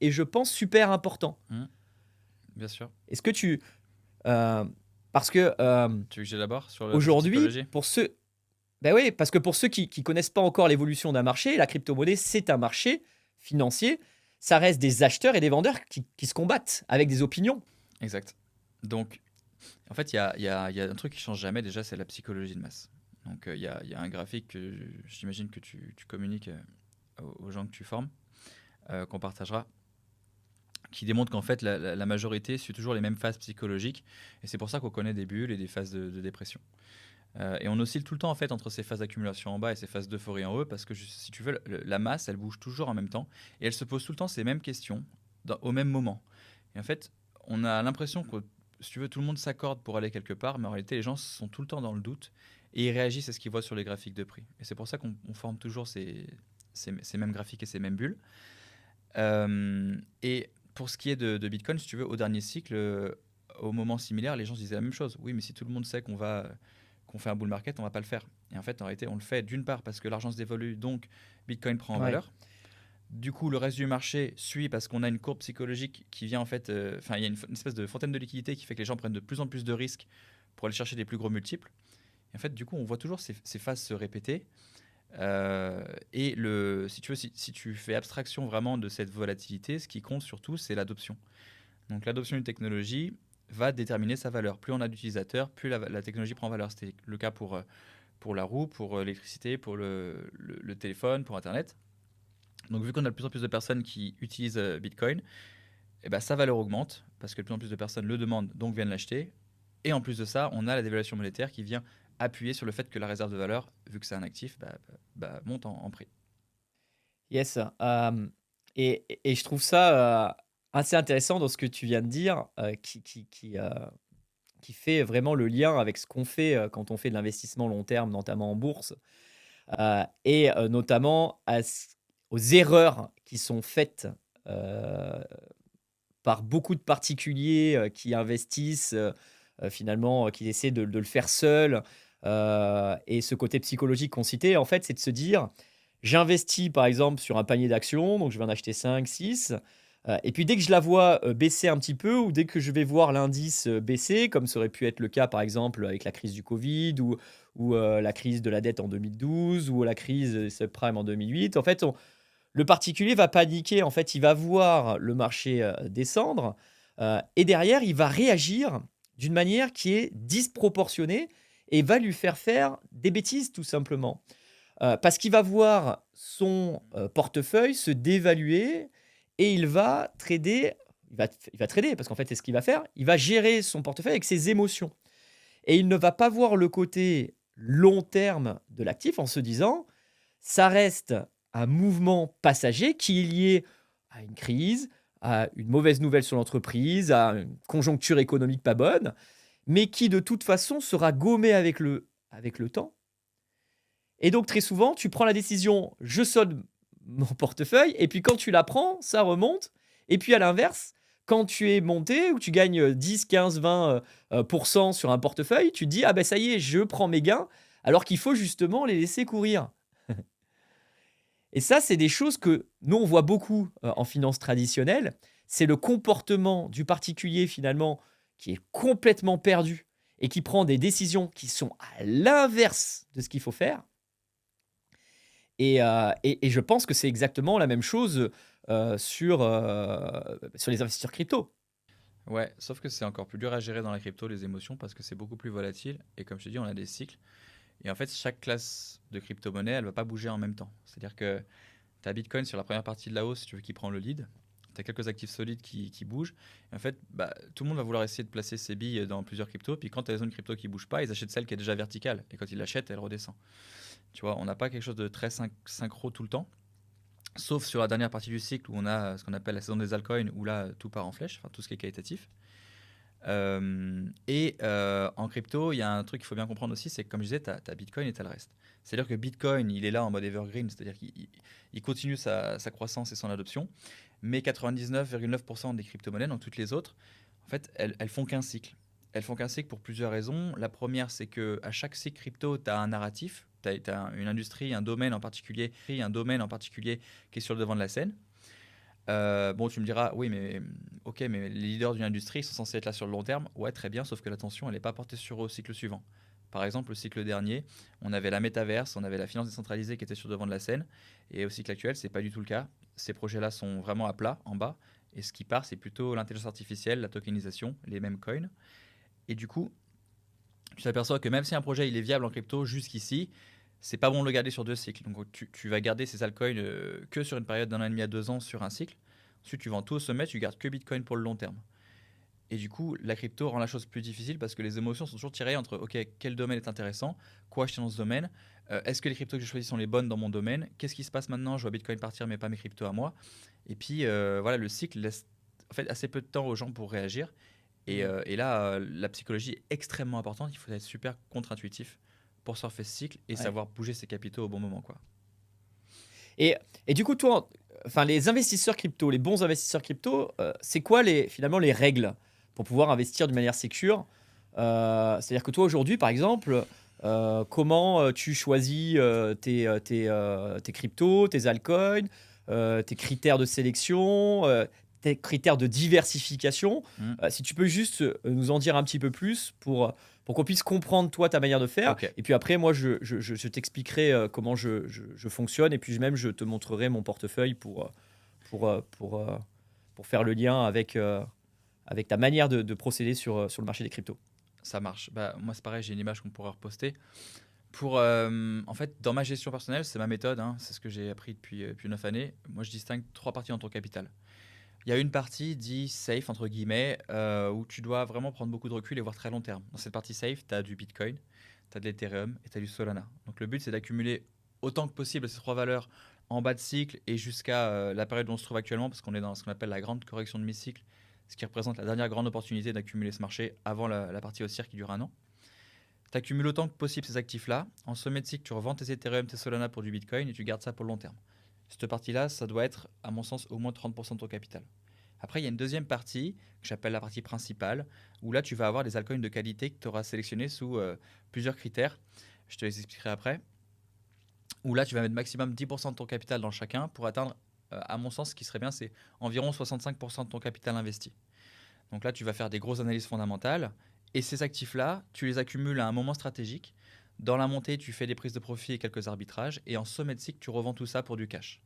A: est, je pense, super important.
B: Mmh, bien sûr.
A: Est-ce que tu... euh, parce que
B: Tu veux que j'élabore sur la partie
A: aujourd'hui,
B: psychologie?
A: pour ceux... Ben oui, parce que pour ceux qui ne connaissent pas encore l'évolution d'un marché, la crypto-monnaie, c'est un marché financier. Ça reste des acheteurs et des vendeurs qui se combattent avec des opinions.
B: Exact. Donc, en fait, il y a un truc qui change jamais déjà, c'est la psychologie de masse. Donc, il y a un graphique que j'imagine que tu communiques aux gens que tu formes, qu'on partagera, qui démontre qu'en fait, la majorité suit toujours les mêmes phases psychologiques. Et c'est pour ça qu'on connaît des bulles et des phases de dépression. Et on oscille tout le temps en fait entre ces phases d'accumulation en bas et ces phases d'euphorie en haut, parce que si tu veux, la masse, elle bouge toujours en même temps et elle se pose tout le temps ces mêmes questions au même moment. Et en fait, on a l'impression que, si tu veux, tout le monde s'accorde pour aller quelque part, mais en réalité, les gens sont tout le temps dans le doute et ils réagissent à ce qu'ils voient sur les graphiques de prix. Et c'est pour ça qu'on forme toujours ces mêmes graphiques et ces mêmes bulles. Et pour ce qui est de Bitcoin, si tu veux, au dernier cycle, au moment similaire, les gens se disaient la même chose. Oui, mais si tout le monde sait qu'on fait un bull market, on va pas le faire. Et en fait, en réalité, on le fait d'une part parce que l'argent se dévalue, donc Bitcoin prend en
A: Ouais.
B: valeur. Du coup, le reste du marché suit parce qu'on a une courbe psychologique qui vient en fait. Enfin, il y a une espèce de fontaine de liquidité qui fait que les gens prennent de plus en plus de risques pour aller chercher des plus gros multiples. Et en fait, du coup, on voit toujours ces phases se répéter. Si tu veux, si tu fais abstraction vraiment de cette volatilité, ce qui compte surtout, c'est l'adoption. Donc, l'adoption d'une technologie va déterminer sa valeur. Plus on a d'utilisateurs, plus la technologie prend en valeur. C'était le cas pour la roue, pour l'électricité, pour le téléphone, pour Internet. Donc, vu qu'on a de plus en plus de personnes qui utilisent Bitcoin, eh ben, sa valeur augmente parce que de plus en plus de personnes le demandent, donc viennent l'acheter. Et en plus de ça, on a la dévaluation monétaire qui vient appuyer sur le fait que la réserve de valeur, vu que c'est un actif, monte en prix.
A: Yes. Et je trouve ça assez intéressant dans ce que tu viens de dire, qui fait vraiment le lien avec ce qu'on fait quand on fait de l'investissement long terme, notamment en bourse, notamment aux erreurs qui sont faites par beaucoup de particuliers qui investissent, finalement, qui essaient de le faire seuls. Et ce côté psychologique qu'on citait, en fait, c'est de se dire, j'investis par exemple sur un panier d'actions, donc je vais en acheter 5, 6. Et puis dès que je la vois baisser un petit peu, ou dès que je vais voir l'indice baisser, comme ça aurait pu être le cas par exemple avec la crise du Covid, ou la crise de la dette en 2012, ou la crise des subprimes en 2008, en fait, le particulier va paniquer, en fait, il va voir le marché descendre, et derrière, il va réagir d'une manière qui est disproportionnée et va lui faire des bêtises, tout simplement. Parce qu'il va voir son portefeuille se dévaluer et il va trader. Il va trader, parce qu'en fait, c'est ce qu'il va faire. Il va gérer son portefeuille avec ses émotions. Et il ne va pas voir le côté long terme de l'actif en se disant, ça reste un mouvement passager, qui est lié à une crise, à une mauvaise nouvelle sur l'entreprise, à une conjoncture économique pas bonne, mais qui de toute façon sera gommé avec le temps. Et donc très souvent, tu prends la décision, je solde mon portefeuille, et puis quand tu la prends, ça remonte. Et puis à l'inverse, quand tu es monté, ou tu gagnes 10, 15, 20 sur un portefeuille, tu te dis, ah ben ça y est, je prends mes gains, alors qu'il faut justement les laisser courir. Et ça, c'est des choses que nous, on voit beaucoup en finance traditionnelle. C'est le comportement du particulier, finalement, qui est complètement perdu et qui prend des décisions qui sont à l'inverse de ce qu'il faut faire. Et je pense que c'est exactement la même chose sur les investisseurs crypto.
B: Ouais, sauf que c'est encore plus dur à gérer dans la crypto, les émotions, parce que c'est beaucoup plus volatile. Et comme je te dis, on a des cycles. Et en fait, chaque classe de crypto-monnaie, elle ne va pas bouger en même temps. C'est-à-dire que tu as Bitcoin sur la première partie de la hausse, si tu veux, qui prend le lead. Tu as quelques actifs solides qui bougent. Et en fait, tout le monde va vouloir essayer de placer ses billes dans plusieurs cryptos. Puis quand tu as des zones crypto qui ne bougent pas, ils achètent celle qui est déjà verticale. Et quand ils l'achètent, elle redescend. Tu vois, on n'a pas quelque chose de très synchro tout le temps. sauf sur la dernière partie du cycle où on a ce qu'on appelle la saison des altcoins, où là, tout part en flèche, enfin tout ce qui est qualitatif. En crypto, il y a un truc qu'il faut bien comprendre aussi, c'est que comme je disais, tu as Bitcoin et tu as le reste. C'est-à-dire que Bitcoin, il est là en mode evergreen, c'est-à-dire qu'il continue sa croissance et son adoption, mais 99,9% des crypto-monnaies, donc toutes les autres, en fait, elles font qu'un cycle. Elles font qu'un cycle pour plusieurs raisons. La première, c'est qu'à chaque cycle crypto, tu as un narratif, tu as une industrie, un domaine en particulier qui est sur le devant de la scène. Bon, tu me diras, oui, mais ok, mais les leaders d'une industrie sont censés être là sur le long terme. Ouais, très bien, sauf que l'attention, elle n'est pas portée sur au cycle suivant. Par exemple, au cycle dernier, on avait la métaverse, on avait la finance décentralisée qui était sur le devant de la scène. Et au cycle actuel, c'est pas du tout le cas. Ces projets-là sont vraiment à plat, en bas. Et ce qui part, c'est plutôt l'intelligence artificielle, la tokenisation, les mêmes coins. Et du coup, tu t'aperçois que même si un projet il est viable en crypto jusqu'ici, c'est pas bon de le garder sur 2 cycles. Donc tu vas garder ces altcoins que sur une période d'1 an et demi à 2 ans sur un cycle. Ensuite, tu vends tout au sommet, tu gardes que Bitcoin pour le long terme. Et du coup, la crypto rend la chose plus difficile parce que les émotions sont toujours tirées entre OK, quel domaine est intéressant, quoi acheter dans ce domaine, est-ce que les cryptos que j'ai choisis sont les bonnes dans mon domaine, qu'est-ce qui se passe maintenant, je vois Bitcoin partir mais pas mes cryptos à moi. Et puis voilà, le cycle laisse en fait assez peu de temps aux gens pour réagir. Et là, la psychologie est extrêmement importante. Il faut être super contre-intuitif pour surfer ce cycle et
A: Ouais.
B: savoir bouger ses capitaux au bon moment, quoi.
A: Et du coup, toi, enfin, les investisseurs crypto, les bons investisseurs crypto, c'est quoi finalement les règles pour pouvoir investir d'une manière sécure? C'est-à-dire que toi, aujourd'hui, par exemple, comment tu choisis tes cryptos, tes altcoins, tes critères de sélection, tes critères de diversification?
B: Mm.
A: Si tu peux juste nous en dire un petit peu plus pour qu'on puisse comprendre toi ta manière de faire.
B: Ok,
A: Et puis après, moi, je t'expliquerai comment je fonctionne. Et puis même, je te montrerai mon portefeuille pour, euh, pour, euh, pour faire le lien avec ta manière de procéder sur le marché des cryptos.
B: ça marche. Bah, moi, c'est pareil, j'ai une image qu'on pourra reposter. En fait, dans ma gestion personnelle, c'est ma méthode, hein, c'est ce que j'ai appris depuis 9 années. Moi, je distingue 3 parties dans ton capital. Il y a une partie dit safe, entre guillemets, où tu dois vraiment prendre beaucoup de recul et voir très long terme. Dans cette partie safe, tu as du Bitcoin, tu as de l'Ethereum et tu as du Solana. Donc le but, c'est d'accumuler autant que possible ces 3 valeurs en bas de cycle et jusqu'à la période où on se trouve actuellement, parce qu'on est dans ce qu'on appelle la grande correction de mi-cycle, ce qui représente la dernière grande opportunité d'accumuler ce marché avant la partie haussière qui dure 1 an. Tu accumules autant que possible ces actifs-là. En sommet de cycle, tu revends tes Ethereum, tes Solana pour du Bitcoin et tu gardes ça pour le long terme. Cette partie-là, ça doit être, à mon sens, au moins 30% de ton capital. Après, il y a une deuxième partie, que j'appelle la partie principale, où là, tu vas avoir des altcoins de qualité que tu auras sélectionnés sous plusieurs critères. Je te les expliquerai après. Où là, tu vas mettre maximum 10% de ton capital dans chacun pour atteindre, à mon sens, ce qui serait bien, c'est environ 65% de ton capital investi. Donc là, tu vas faire des grosses analyses fondamentales. Et ces actifs-là, tu les accumules à un moment stratégique. Dans la montée, tu fais des prises de profit et quelques arbitrages. Et en sommet de cycle, tu revends tout ça pour du cash.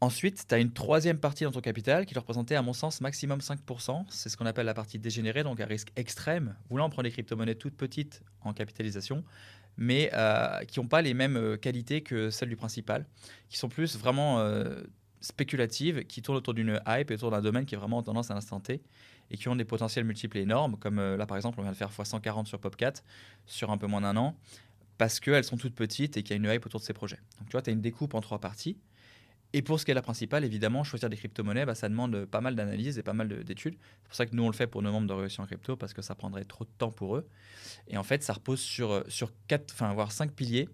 B: Ensuite, tu as une troisième partie dans ton capital qui doit représenter, à mon sens, maximum 5%. C'est ce qu'on appelle la partie dégénérée, donc à risque extrême. Où là, on prend des crypto-monnaies toutes petites en capitalisation, mais qui n'ont pas les mêmes qualités que celles du principal, qui sont plus vraiment spéculatives, qui tournent autour d'une hype et autour d'un domaine qui est vraiment en tendance à l'instant T, et qui ont des potentiels multiples et énormes, comme là, par exemple, on vient de faire x140 sur Popcat, sur un peu moins d'1 an, parce qu'elles sont toutes petites et qu'il y a une hype autour de ces projets. Donc tu vois, tu as une découpe en 3 parties. Et pour ce qui est la principale, évidemment, choisir des crypto-monnaies, bah, ça demande pas mal d'analyses et pas mal d'études. C'est pour ça que nous, on le fait pour nos membres de Réussite en crypto, parce que ça prendrait trop de temps pour eux. Et en fait, ça repose sur 4, enfin, voire 5 piliers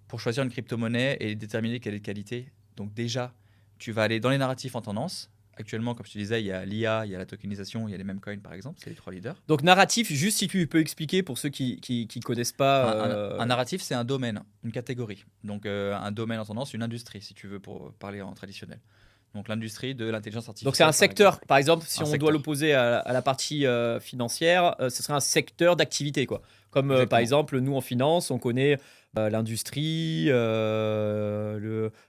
B: pour choisir une crypto-monnaie et déterminer quelle est de qualité. Donc déjà, tu vas aller dans les narratifs en tendance. Actuellement, comme je te disais, il y a l'IA, il y a la tokenisation, il y a les mêmes coins, par exemple. C'est les 3 leaders.
A: Donc, narratif, juste si tu peux expliquer pour ceux qui connaissent pas.
B: Un narratif, c'est un domaine, une catégorie. Donc un domaine en tendance, une industrie, si tu veux, pour parler en traditionnel. Donc l'industrie de l'intelligence artificielle.
A: Donc, c'est un secteur. Par exemple, si
B: Un
A: on doit
B: secteur.
A: l'opposer à la partie financière, ce serait un secteur d'activité, quoi. Comme par
B: Exactement.
A: exemple, nous en finance, on connaît l'industrie,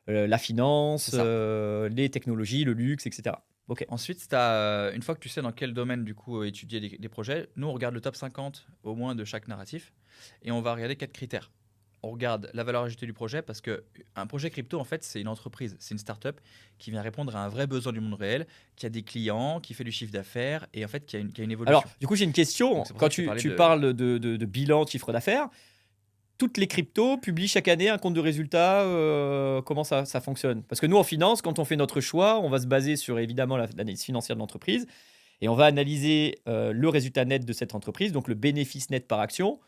A: la finance,
B: C'est ça.
A: les technologies, le luxe, etc. Ok.
B: Ensuite, une fois que tu sais dans quel domaine du coup étudier des projets, nous on regarde le top 50 au moins de chaque narratif et on va regarder 4 critères. On regarde la valeur ajoutée du projet parce que un projet crypto en fait c'est une entreprise, c'est une start-up qui vient répondre à un vrai besoin du monde réel, qui a des clients, qui fait du chiffre d'affaires et en fait qui a une évolution.
A: Alors, du coup, j'ai une question.
B: Donc, c'est pour
A: Quand
B: ça que je te parlais
A: tu
B: de-
A: parles de bilan, de chiffre d'affaires, toutes les cryptos publient chaque année un compte de résultat. Comment ça fonctionne? Parce que nous, en finance, quand on fait notre choix, on va se baser sur évidemment l'analyse financière de l'entreprise et on va analyser le résultat net de cette entreprise, donc le bénéfice net par action.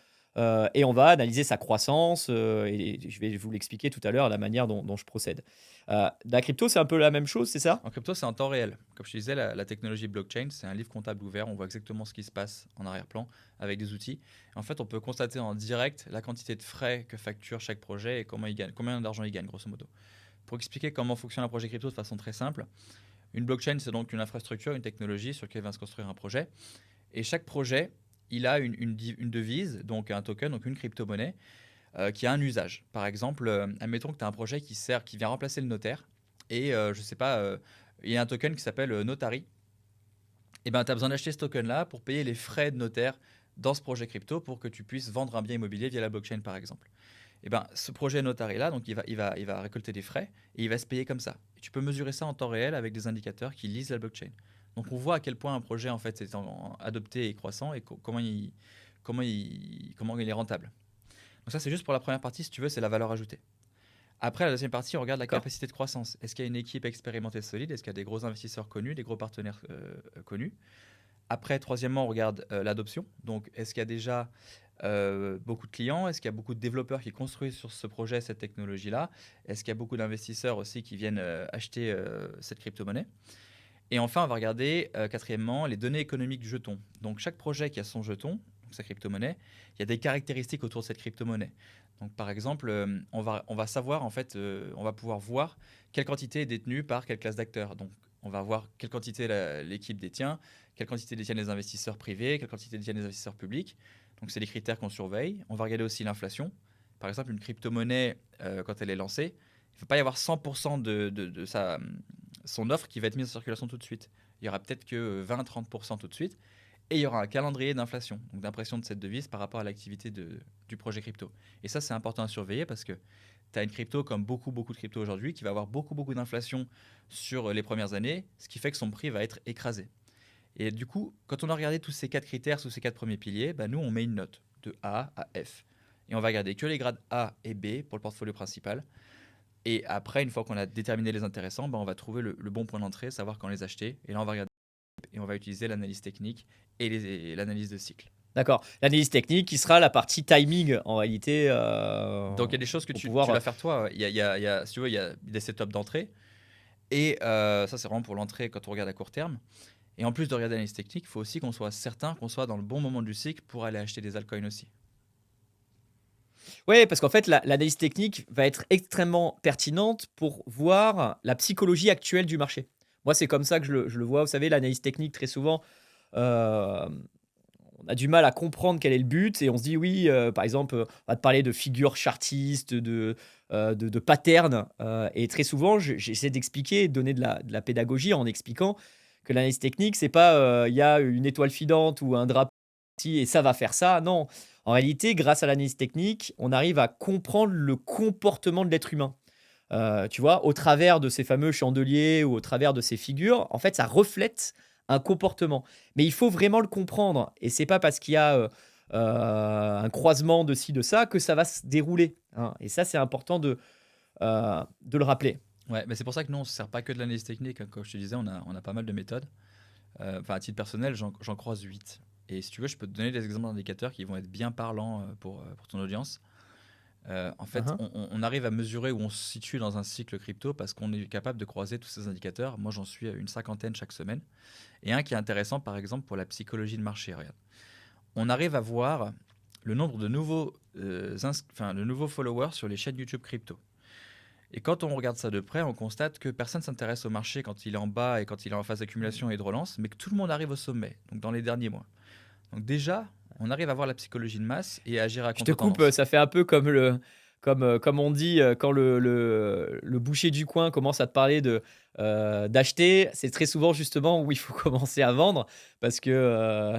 A: Et on va analyser sa croissance. Et je vais vous l'expliquer tout à l'heure, la manière dont je procède. La crypto, c'est un peu la même chose, c'est ça?
B: En crypto, c'est en temps réel. Comme je te disais, la technologie blockchain, c'est un livre comptable ouvert. On voit exactement ce qui se passe en arrière-plan avec des outils. En fait, on peut constater en direct la quantité de frais que facture chaque projet et comment il gagne, combien d'argent il gagne, grosso modo. Pour expliquer comment fonctionne un projet crypto de façon très simple, une blockchain, c'est donc une infrastructure, une technologie sur laquelle va se construire un projet. Et chaque projet, il a une devise, donc un token, donc une crypto-monnaie, qui a un usage. Par exemple, admettons que tu as un projet qui vient remplacer le notaire. Et je sais pas, il y a un token qui s'appelle Notary. Et ben, tu as besoin d'acheter ce token-là pour payer les frais de notaire dans ce projet crypto pour que tu puisses vendre un bien immobilier via la blockchain, par exemple. Et ben, ce projet Notary-là, donc il va récolter des frais et il va se payer comme ça. Et tu peux mesurer ça en temps réel avec des indicateurs qui lisent la blockchain. Donc on voit à quel point un projet en fait est adopté et croissant et comment il est rentable. Donc ça, c'est juste pour la première partie, si tu veux, c'est la valeur ajoutée. Après, la deuxième partie, on regarde la
A: D'accord.
B: capacité de croissance. Est-ce qu'il y a une équipe expérimentée solide? Est-ce qu'il y a des gros investisseurs connus, des gros partenaires connus? Après, troisièmement, on regarde l'adoption. Donc, est-ce qu'il y a déjà beaucoup de clients? Est-ce qu'il y a beaucoup de développeurs qui construisent sur ce projet cette technologie-là? Est-ce qu'il y a beaucoup d'investisseurs aussi qui viennent acheter cette crypto-monnaie? Et enfin, on va regarder, quatrièmement, les données économiques du jeton. Donc, chaque projet qui a son jeton, donc sa crypto-monnaie, il y a des caractéristiques autour de cette crypto-monnaie. Donc, par exemple, on va savoir, en fait, on va pouvoir voir quelle quantité est détenue par quelle classe d'acteurs. Donc, on va voir quelle quantité l'équipe détient, quelle quantité détiennent les investisseurs privés, quelle quantité détiennent les investisseurs publics. Donc, c'est des critères qu'on surveille. On va regarder aussi l'inflation. Par exemple, une crypto-monnaie, quand elle est lancée, il ne faut pas y avoir 100% de son offre qui va être mise en circulation tout de suite. Il y aura peut-être que 20-30% tout de suite. Et il y aura un calendrier d'inflation, donc d'impression de cette devise par rapport à l'activité du projet crypto. Et ça, c'est important à surveiller parce que tu as une crypto comme beaucoup de cryptos aujourd'hui qui va avoir beaucoup d'inflation sur les premières années, ce qui fait que son prix va être écrasé. Et du coup, quand on a regardé tous ces 4 critères sous ces 4 premiers piliers, bah nous, on met une note de A à F. Et on va garder que les grades A et B pour le portfolio principal. Et après, une fois qu'on a déterminé les intéressants, bah on va trouver le bon point d'entrée, savoir quand les acheter. Et là, on va regarder et on va utiliser l'analyse technique et l'analyse de cycle.
A: D'accord. L'analyse technique qui sera la partie timing en réalité.
B: Donc il y a des choses que
A: Pour
B: tu
A: pouvoir.
B: vas faire toi. Si tu veux, il y a des setups d'entrée. Et ça, c'est vraiment pour l'entrée quand on regarde à court terme. Et en plus de regarder l'analyse technique, il faut aussi qu'on soit certain qu'on soit dans le bon moment du cycle pour aller acheter des altcoins aussi.
A: Oui, parce qu'en fait, l'analyse technique va être extrêmement pertinente pour voir la psychologie actuelle du marché. Moi, c'est comme ça que je le vois. Vous savez, l'analyse technique, très souvent, euh, on a du mal à comprendre quel est le but et on se dit oui, par exemple, on va te parler de figures chartistes, de patterns. Et très souvent, j'essaie d'expliquer, de donner de la pédagogie en expliquant que l'analyse technique, c'est pas il y a une étoile filante ou un drapeau et ça va faire ça. Non, en réalité, grâce à l'analyse technique, on arrive à comprendre le comportement de l'être humain. Tu vois, au travers de ces fameux chandeliers ou au travers de ces figures, en fait, ça reflète un comportement. Mais il faut vraiment le comprendre. Et c'est pas parce qu'il y a un croisement de ci, de ça, que ça va se dérouler, hein. Et ça, c'est important de le rappeler.
B: Ouais, mais c'est pour ça que nous, on ne se sert pas que de l'analyse technique, hein. Comme je te disais, on a pas mal de méthodes. Enfin, à titre personnel, j'en croise 8. Et si tu veux, je peux te donner des exemples d'indicateurs qui vont être bien parlants pour ton audience. En fait,
A: Uhum.
B: on arrive à mesurer où on se situe dans un cycle crypto parce qu'on est capable de croiser tous ces indicateurs. Moi, j'en suis à une cinquantaine chaque semaine. Et un qui est intéressant, par exemple, pour la psychologie de marché. Regarde. On arrive à voir le nombre de nouveaux followers sur les chaînes YouTube crypto. Et quand on regarde ça de près, on constate que personne ne s'intéresse au marché quand il est en bas et quand il est en phase d'accumulation et de relance, mais que tout le monde arrive au sommet, donc dans les derniers mois. Donc déjà, on arrive à voir la psychologie de masse et à agir à
A: Je te coupe,
B: contre-tendance.
A: ça fait un peu comme on dit quand le boucher du coin commence à te parler d'acheter, c'est très souvent justement où il faut commencer à vendre parce que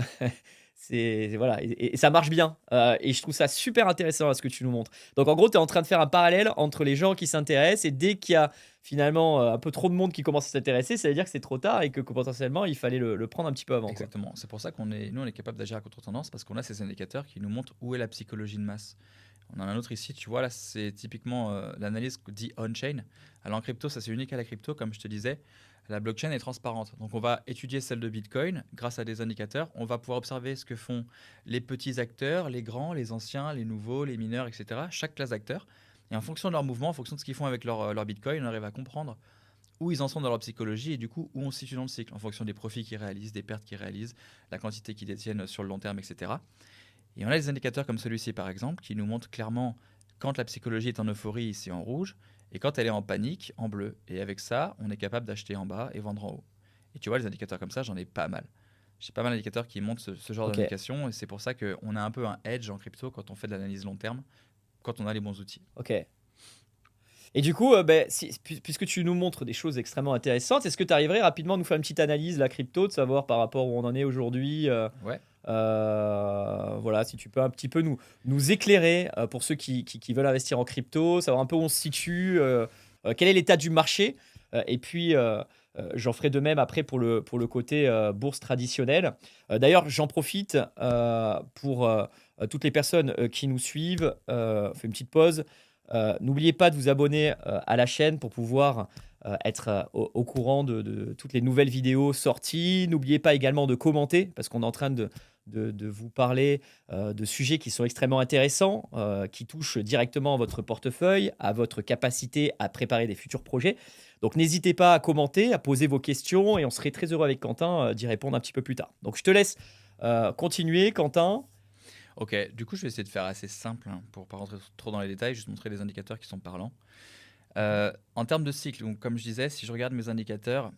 A: voilà, et ça marche bien. Et je trouve ça super intéressant à ce que tu nous montres. Donc en gros, tu es en train de faire un parallèle entre les gens qui s'intéressent et dès qu'il y a finalement un peu trop de monde qui commence à s'intéresser, ça veut dire que c'est trop tard et que potentiellement il fallait le prendre un petit peu avant, quoi.
B: Exactement. C'est pour ça nous, on est capable d'agir à contre-tendance parce qu'on a ces indicateurs qui nous montrent où est la psychologie de masse. On en a un autre ici, tu vois, là, c'est typiquement l'analyse dit on-chain. Alors en crypto, ça c'est unique à la crypto, comme je te disais. La blockchain est transparente. Donc on va étudier celle de Bitcoin grâce à des indicateurs. On va pouvoir observer ce que font les petits acteurs, les grands, les anciens, les nouveaux, les mineurs, etc. Chaque classe d'acteurs. Et en fonction de leur mouvement, en fonction de ce qu'ils font avec leur Bitcoin, on arrive à comprendre où ils en sont dans leur psychologie et du coup où on se situe dans le cycle, en fonction des profits qu'ils réalisent, des pertes qu'ils réalisent, la quantité qu'ils détiennent sur le long terme, etc. Et on a des indicateurs comme celui-ci, par exemple, qui nous montrent clairement quand la psychologie est en euphorie, ici en rouge, et quand elle est en panique, en bleu. Et avec ça, on est capable d'acheter en bas et vendre en haut. Et tu vois, les indicateurs comme ça, j'en ai pas mal. J'ai pas mal d'indicateurs qui montrent ce genre
A: Ok,
B: d'indication, et c'est pour ça qu'on a un peu un edge en crypto quand on fait de l'analyse long terme, quand on a les bons outils.
A: ok. Et du coup, puisque tu nous montres des choses extrêmement intéressantes, est-ce que tu arriverais rapidement à nous faire une petite analyse de la crypto, de savoir par rapport où on en est aujourd'hui
B: Ouais.
A: voilà, si tu peux un petit peu nous éclairer pour ceux qui veulent investir en crypto, savoir un peu où on se situe, quel est l'état du marché, et puis j'en ferai de même après pour le côté bourse traditionnelle. D'ailleurs, j'en profite pour toutes les personnes qui nous suivent. On fait une petite pause. N'oubliez pas de vous abonner à la chaîne pour pouvoir être au courant de toutes les nouvelles vidéos sorties. N'oubliez pas également de commenter parce qu'on est en train de vous parler de sujets qui sont extrêmement intéressants, qui touchent directement à votre portefeuille, à votre capacité à préparer des futurs projets. Donc n'hésitez pas à commenter, à poser vos questions et on serait très heureux avec Quentin d'y répondre un petit peu plus tard. Donc je te laisse continuer, Quentin.
B: Ok, du coup, je vais essayer de faire assez simple pour pas rentrer trop dans les détails, juste montrer des indicateurs qui sont parlants. En termes de cycle, donc, comme je disais, si je regarde mes indicateurs,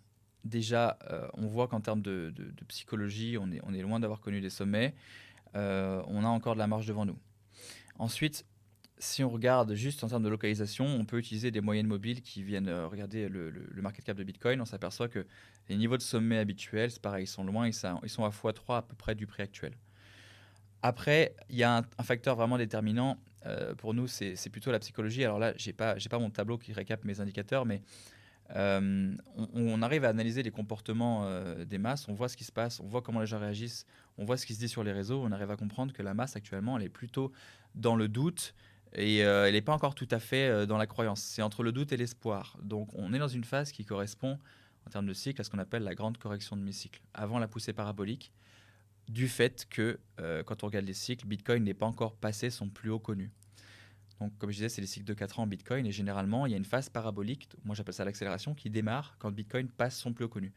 B: déjà, on voit qu'en termes de psychologie, on est loin d'avoir connu des sommets. On a encore de la marge devant nous. Ensuite, si on regarde juste en termes de localisation, on peut utiliser des moyennes mobiles qui viennent regarder le market cap de Bitcoin. On s'aperçoit que les niveaux de sommet habituels, c'est pareil, ils sont loin, ils sont à x3 à peu près du prix actuel. Après, il y a un facteur vraiment déterminant. Pour nous, c'est plutôt la psychologie. Alors là, j'ai pas mon tableau qui récap mes indicateurs, mais on arrive à analyser les comportements des masses. On voit ce qui se passe, on voit comment les gens réagissent, on voit ce qui se dit sur les réseaux. On arrive à comprendre que la masse actuellement, elle est plutôt dans le doute et elle n'est pas encore tout à fait dans la croyance. C'est entre le doute et l'espoir. Donc, on est dans une phase qui correspond en termes de cycle à ce qu'on appelle la grande correction de mi-cycle, avant la poussée parabolique du fait que quand on regarde les cycles, Bitcoin n'est pas encore passé son plus haut connu. Donc, comme je disais, c'est les cycles de 4 ans en Bitcoin et généralement, il y a une phase parabolique, moi j'appelle ça l'accélération, qui démarre quand Bitcoin passe son plus haut connu.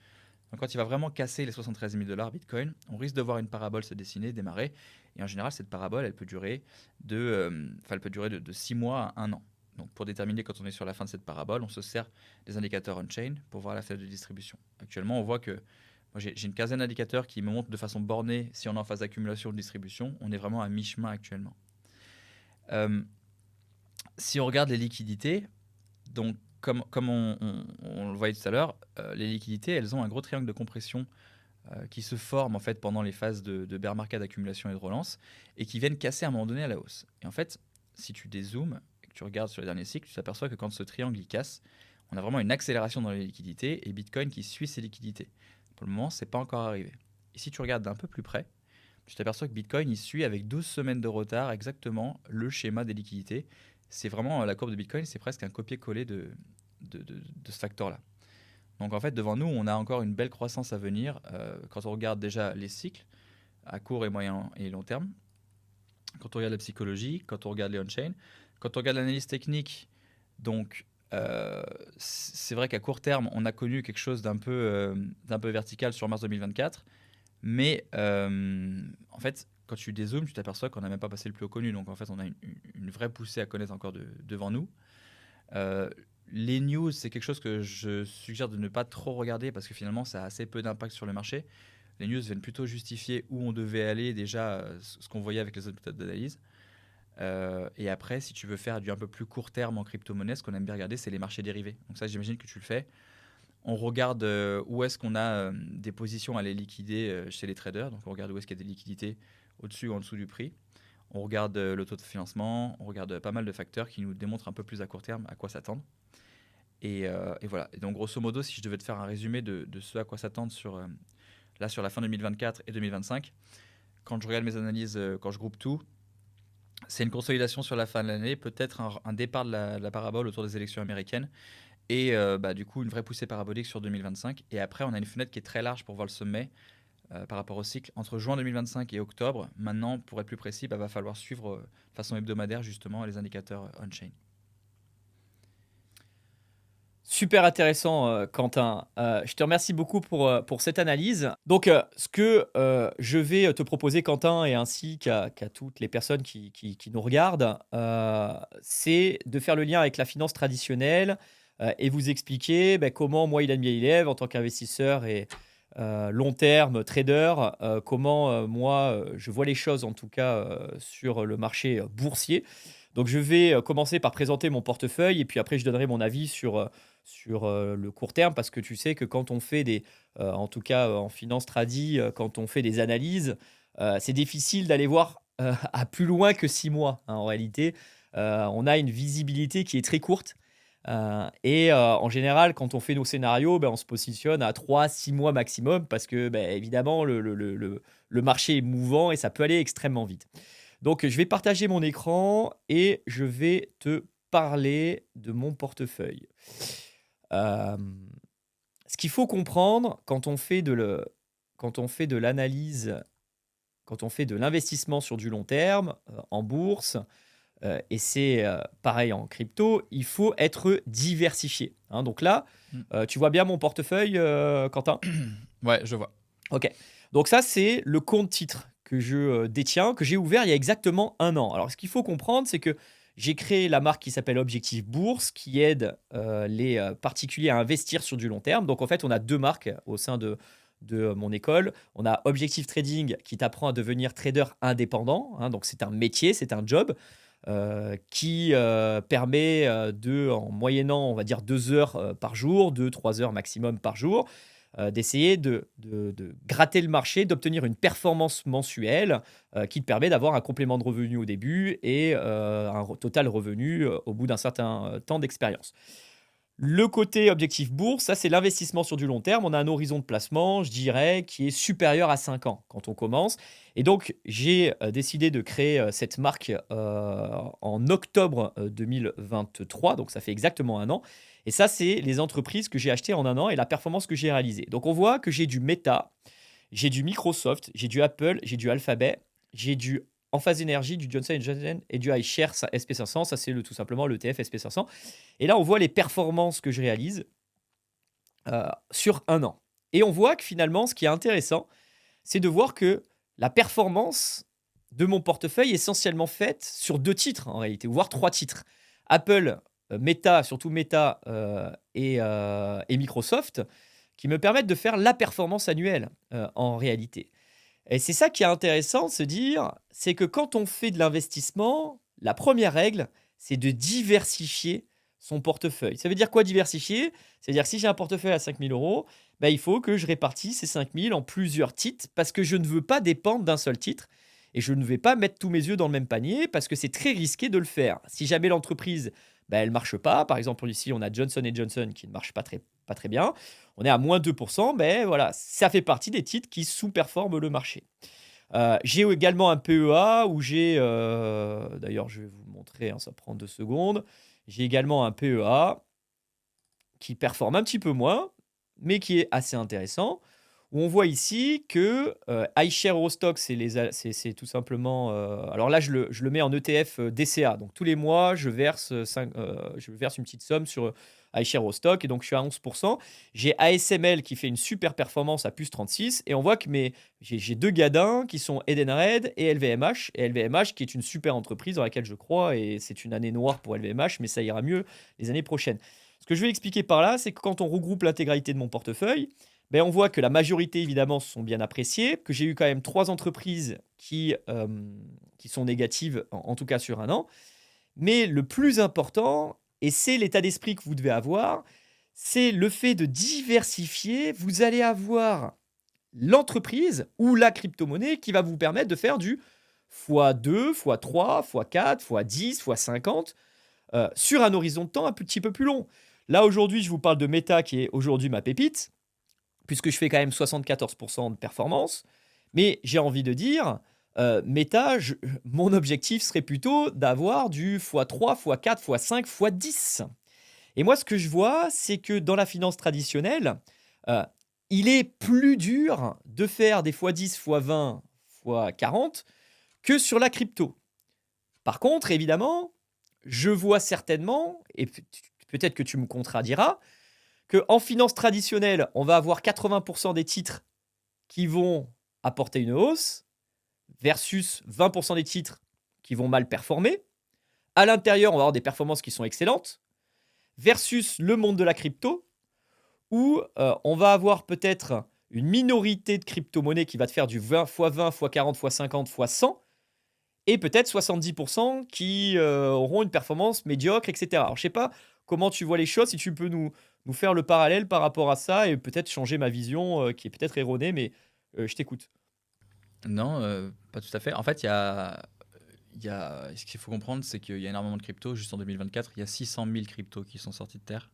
B: Donc, quand il va vraiment casser les 73 000 $ Bitcoin, on risque de voir une parabole se dessiner, démarrer. Et en général, cette parabole, elle peut durer de 6 mois à 1 an. Donc, pour déterminer quand on est sur la fin de cette parabole, on se sert des indicateurs on-chain pour voir la fenêtre de distribution. Actuellement, on voit que moi, j'ai une quinzaine d'indicateurs qui me montrent de façon bornée si on est en phase d'accumulation ou de distribution. On est vraiment à mi-chemin actuellement. Euh, Si on regarde les liquidités, donc comme on le voyait tout à l'heure, les liquidités, elles ont un gros triangle de compression qui se forme en fait pendant les phases de bear market d'accumulation et de relance et qui viennent casser à un moment donné à la hausse. Et en fait, si tu dézoomes et que tu regardes sur les derniers cycles, tu t'aperçois que quand ce triangle il casse, on a vraiment une accélération dans les liquidités et Bitcoin qui suit ces liquidités. Pour le moment, c'est pas encore arrivé. Et si tu regardes d'un peu plus près, tu t'aperçois que Bitcoin il suit avec 12 semaines de retard exactement le schéma des liquidités. C'est vraiment la courbe de Bitcoin, c'est presque un copier-coller de ce facteur-là. Donc en fait, devant nous, on a encore une belle croissance à venir quand on regarde déjà les cycles à court et moyen et long terme, quand on regarde la psychologie, quand on regarde les on-chain, quand on regarde l'analyse technique. Donc c'est vrai qu'à court terme, on a connu quelque chose d'un peu vertical sur mars 2024, mais en fait, quand tu dézoomes, tu t'aperçois qu'on n'a même pas passé le plus haut connu. Donc en fait, on a une vraie poussée à connaître encore devant nous. Euh, les news, c'est quelque chose que je suggère de ne pas trop regarder parce que finalement, ça a assez peu d'impact sur le marché. Les news viennent plutôt justifier où on devait aller déjà, ce qu'on voyait avec les autres méthodes d'analyse. Et après, si tu veux faire du un peu plus court terme en crypto-monnaie, ce qu'on aime bien regarder, c'est les marchés dérivés. Donc ça, j'imagine que tu le fais. On regarde où est-ce qu'on a des positions à les liquider chez les traders. Donc on regarde où est-ce qu'il y a des liquidités au-dessus ou en dessous du prix. On regarde le taux de financement, on regarde pas mal de facteurs qui nous démontrent un peu plus à court terme à quoi s'attendre. Et voilà. Et donc, grosso modo, si je devais te faire un résumé de ce à quoi s'attendre sur la fin 2024 et 2025, quand je regarde mes analyses, quand je groupe tout, C'est une consolidation sur la fin de l'année, peut-être un départ de la parabole autour des élections américaines et du coup, une vraie poussée parabolique sur 2025. Et après, on a une fenêtre qui est très large pour voir le sommet par rapport au cycle entre juin 2025 et octobre. Maintenant, pour être plus précis, va falloir suivre de façon hebdomadaire justement les indicateurs on-chain.
A: Super intéressant, Quentin. Je te remercie beaucoup pour cette analyse. Donc, ce que je vais te proposer, Quentin, et ainsi qu'à toutes les personnes qui nous regardent, c'est de faire le lien avec la finance traditionnelle et vous expliquer comment moi, Ilan Bialilev, en tant qu'investisseur et long terme, trader, comment moi, je vois les choses, en tout cas, sur le marché boursier. Donc, je vais commencer par présenter mon portefeuille et puis après, je donnerai mon avis sur le court terme parce que tu sais que quand on fait en tout cas en finance tradi, quand on fait des analyses, c'est difficile d'aller voir à plus loin que 6 mois, hein, en réalité. On a une visibilité qui est très courte. Et en général, quand on fait nos scénarios, on se positionne à 3 6 mois maximum parce que évidemment, le marché est mouvant et ça peut aller extrêmement vite. Donc, je vais partager mon écran et je vais te parler de mon portefeuille. Euh, Ce qu'il faut comprendre quand on fait de l'analyse, quand on fait de l'investissement sur du long terme en bourse, et c'est pareil en crypto, il faut être diversifié, hein. Donc là,
B: Mm.
A: tu vois bien mon portefeuille, Quentin?
B: Ouais, je vois.
A: Ok. Donc ça, c'est le compte titre que je détiens, que j'ai ouvert il y a exactement 1 an. Alors, ce qu'il faut comprendre, c'est que j'ai créé la marque qui s'appelle Objectif Bourse, qui aide les particuliers à investir sur du long terme. Donc, en fait, on a 2 marques au sein de mon école. On a Objectif Trading, qui t'apprend à devenir trader indépendant, hein. Donc, c'est un métier, c'est un job qui permet en moyennant, on va dire, 2 heures par jour, 2 3 heures maximum par jour, d'essayer de gratter le marché, d'obtenir une performance mensuelle qui te permet d'avoir un complément de revenu au début et total revenu au bout d'un certain temps d'expérience. Le côté objectif bourse, ça c'est l'investissement sur du long terme. On a un horizon de placement, je dirais, qui est supérieur à 5 ans quand on commence. Et donc, j'ai décidé de créer cette marque en octobre 2023. Donc, ça fait exactement 1 an. Et ça, c'est les entreprises que j'ai achetées en 1 an et la performance que j'ai réalisée. Donc, on voit que j'ai du Meta, j'ai du Microsoft, j'ai du Apple, j'ai du Alphabet, j'ai du Enphase Energy, du Johnson Johnson et du iShares SP500. Ça, c'est tout simplement l'ETF SP500. Et là, on voit les performances que je réalise sur 1 an. Et on voit que finalement, ce qui est intéressant, c'est de voir que la performance de mon portefeuille est essentiellement faite sur 2 titres en réalité, voire 3 titres. Apple, Meta, surtout Meta et Microsoft, qui me permettent de faire la performance annuelle en réalité. Et c'est ça qui est intéressant de se dire, c'est que quand on fait de l'investissement, la première règle, c'est de diversifier son portefeuille. Ça veut dire quoi diversifier? C'est-à-dire que si j'ai un portefeuille à 5 000 euros, il faut que je répartisse ces 5 000 en plusieurs titres parce que je ne veux pas dépendre d'un seul titre et je ne vais pas mettre tous mes œufs dans le même panier parce que c'est très risqué de le faire. Si jamais l'entreprise, elle ne marche pas, par exemple ici on a Johnson Johnson qui ne marche pas très bien, on est à moins 2%, voilà, ça fait partie des titres qui sous-performent le marché. J'ai également un PEA où j'ai, d'ailleurs je vais vous le montrer, hein, ça prend 2 secondes, j'ai également un PEA qui performe un petit peu moins, mais qui est assez intéressant, où on voit ici que iShares Eurostock, c'est tout simplement... alors là, je le mets en ETF DCA. Donc tous les mois, je verse une petite somme sur iShares Eurostock et donc je suis à 11%. J'ai ASML qui fait une super performance à plus 36 et on voit que j'ai 2 gadins qui sont Edenred et LVMH. Et LVMH qui est une super entreprise dans laquelle je crois et c'est une année noire pour LVMH, mais ça ira mieux les années prochaines. Ce que je vais expliquer par là, c'est que quand on regroupe l'intégralité de mon portefeuille, on voit que la majorité, évidemment, sont bien appréciées, que j'ai eu quand même 3 entreprises qui sont négatives, en tout cas sur 1 an. Mais le plus important, et c'est l'état d'esprit que vous devez avoir, c'est le fait de diversifier. Vous allez avoir l'entreprise ou la crypto-monnaie qui va vous permettre de faire du x2, x3, x4, x10, x50 sur un horizon de temps un petit peu plus long. Là, aujourd'hui, je vous parle de Meta qui est aujourd'hui ma pépite, puisque je fais quand même 74% de performance. Mais j'ai envie de dire, Meta, mon objectif serait plutôt d'avoir du x3, x4, x5, x10. Et moi, ce que je vois, c'est que dans la finance traditionnelle, euh, il est plus dur de faire des x10, x20, x40 que sur la crypto. Par contre, évidemment, je vois certainement, et peut-être que tu me contrediras, qu'en finance traditionnelle, on va avoir 80% des titres qui vont apporter une hausse versus 20% des titres qui vont mal performer. À l'intérieur, on va avoir des performances qui sont excellentes versus le monde de la crypto où on va avoir peut-être une minorité de crypto-monnaies qui va te faire du 20 x 20 x 40 x 50 x 100 et peut-être 70% qui auront une performance médiocre, etc. Alors, je sais pas comment tu vois les choses, si tu peux nous faire le parallèle par rapport à ça et peut-être changer ma vision qui est peut-être erronée, mais je t'écoute.
B: Non, pas tout à fait. En fait, ce qu'il faut comprendre, c'est qu'il y a énormément de cryptos. Juste en 2024, il y a 600 000 cryptos qui sont sortis de terre.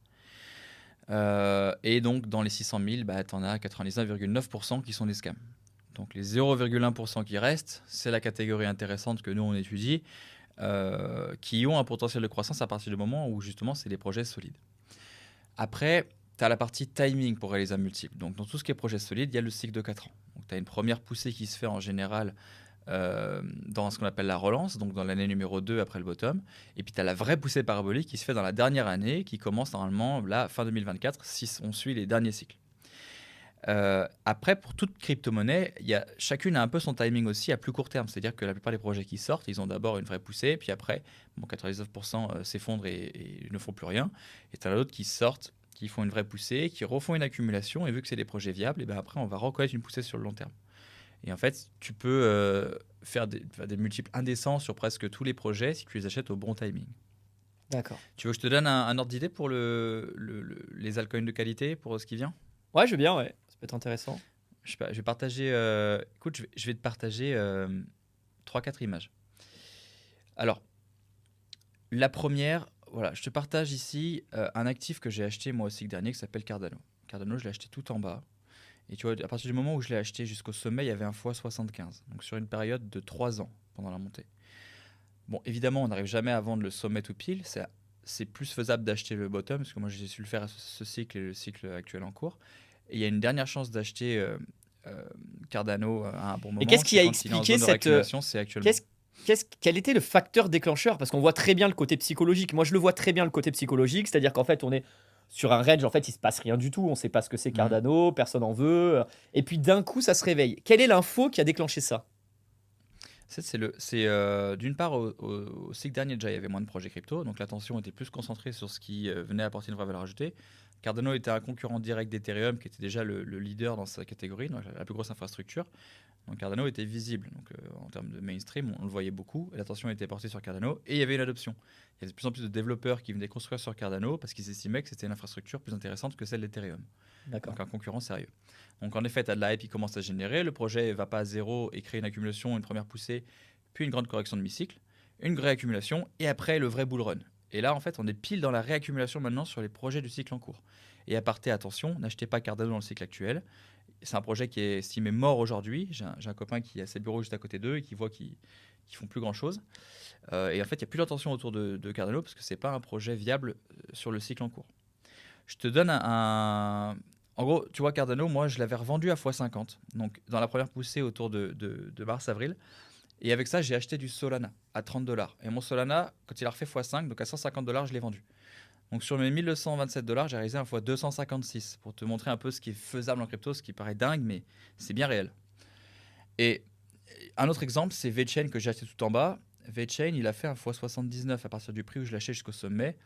B: Et donc, dans les 600 000, bah, tu en as 99,9% qui sont des scams. Donc, les 0,1% qui restent, c'est la catégorie intéressante que nous, on étudie, qui ont un potentiel de croissance à partir du moment où, justement, c'est des projets solides. Après, tu as la partie timing pour réaliser un multiple. Donc, dans tout ce qui est projet solide, il y a le cycle de 4 ans. Donc, tu as une première poussée qui se fait en général dans ce qu'on appelle la relance, donc dans l'année numéro 2 après le bottom. Et puis tu as la vraie poussée parabolique qui se fait dans la dernière année, qui commence normalement là, fin 2024, si on suit les derniers cycles. Après, pour toute crypto-monnaie, chacune a un peu son timing aussi à plus court terme. C'est-à-dire que la plupart des projets qui sortent, ils ont d'abord une vraie poussée, puis après, 99% s'effondrent et ne font plus rien. Et tu as d'autres qui sortent, qui font une vraie poussée, qui refont une accumulation, et vu que c'est des projets viables, et ben après, on va reconnaître une poussée sur le long terme. Et en fait, tu peux faire des multiples indécents sur presque tous les projets si tu les achètes au bon timing.
A: D'accord.
B: Tu veux que je te donne un ordre d'idée pour les altcoins de qualité, pour ce qui vient?
A: Ouais, je veux bien, ouais. Ça peut être intéressant.
B: Je sais pas, je vais partager. Écoute, je vais te partager 3-4 images. Alors, la première, voilà, je te partage ici un actif que j'ai acheté moi aussi le dernier qui s'appelle Cardano. Cardano, je l'ai acheté tout en bas. Et tu vois, à partir du moment où je l'ai acheté jusqu'au sommet, il y avait un x75. Donc sur une période de 3 ans pendant la montée. Bon, évidemment, on n'arrive jamais à vendre le sommet tout pile. C'est plus faisable d'acheter le bottom, parce que moi j'ai su le faire à ce cycle et le cycle actuel en cours. Et il y a une dernière chance d'acheter Cardano à un bon
A: Et
B: moment,
A: qu'est-ce qui
B: c'est
A: a
B: quand il est en
A: expliqué
B: zone de
A: cette.
B: réaccumulation, c'est actuellement.
A: Qu'est-ce, quel était le facteur déclencheur? Parce qu'on voit très bien le côté psychologique. Moi, je le vois très bien le côté psychologique, c'est-à-dire qu'en fait, on est sur un range, en fait, il se passe rien du tout. On sait pas ce que c'est
B: Mhm.
A: Cardano, personne en veut. Et puis d'un coup, ça se réveille. Quelle est l'info qui a déclenché ça?
B: D'une part, au cycle dernier, déjà, il y avait moins de projets crypto, donc l'attention était plus concentrée sur ce qui venait apporter une vraie valeur ajoutée. Cardano était un concurrent direct d'Ethereum, qui était déjà le leader dans sa catégorie, donc la plus grosse infrastructure. Donc Cardano était visible, donc en termes de mainstream, on le voyait beaucoup, et l'attention était portée sur Cardano, et il y avait une adoption. Il y avait de plus en plus de développeurs qui venaient construire sur Cardano parce qu'ils estimaient que c'était une infrastructure plus intéressante que celle d'Ethereum,
A: D'accord.
B: donc un concurrent sérieux. Donc en effet, tu as de la hype qui commence à se générer, le projet ne va pas à zéro et crée une accumulation, une première poussée, puis une grande correction de mi-cycle, une réaccumulation, et après le vrai bull run. Et là, en fait, on est pile dans la réaccumulation maintenant sur les projets du cycle en cours. Et à parté, attention, n'achetez pas Cardano dans le cycle actuel. C'est un projet qui est estimé mort aujourd'hui. J'ai un copain qui a ses bureaux juste à côté d'eux et qui voit qu'ils font plus grand-chose. Et en fait, il n'y a plus d'intention autour de Cardano parce que ce n'est pas un projet viable sur le cycle en cours. Je te donne En gros, tu vois, Cardano, moi, je l'avais revendu à x50. Donc, dans la première poussée autour de mars-avril. Et avec ça, j'ai acheté du Solana à 30 dollars. Et mon Solana, quand il a refait x5, donc à 150 dollars, je l'ai vendu. Donc sur mes 1227 dollars, j'ai réalisé un fois 256 pour te montrer un peu ce qui est faisable en crypto, ce qui paraît dingue, mais c'est bien réel. Et un autre exemple, c'est VeChain que j'ai acheté tout en bas. VeChain, il a fait un fois 79 à partir du prix où je l'ai acheté jusqu'au sommet.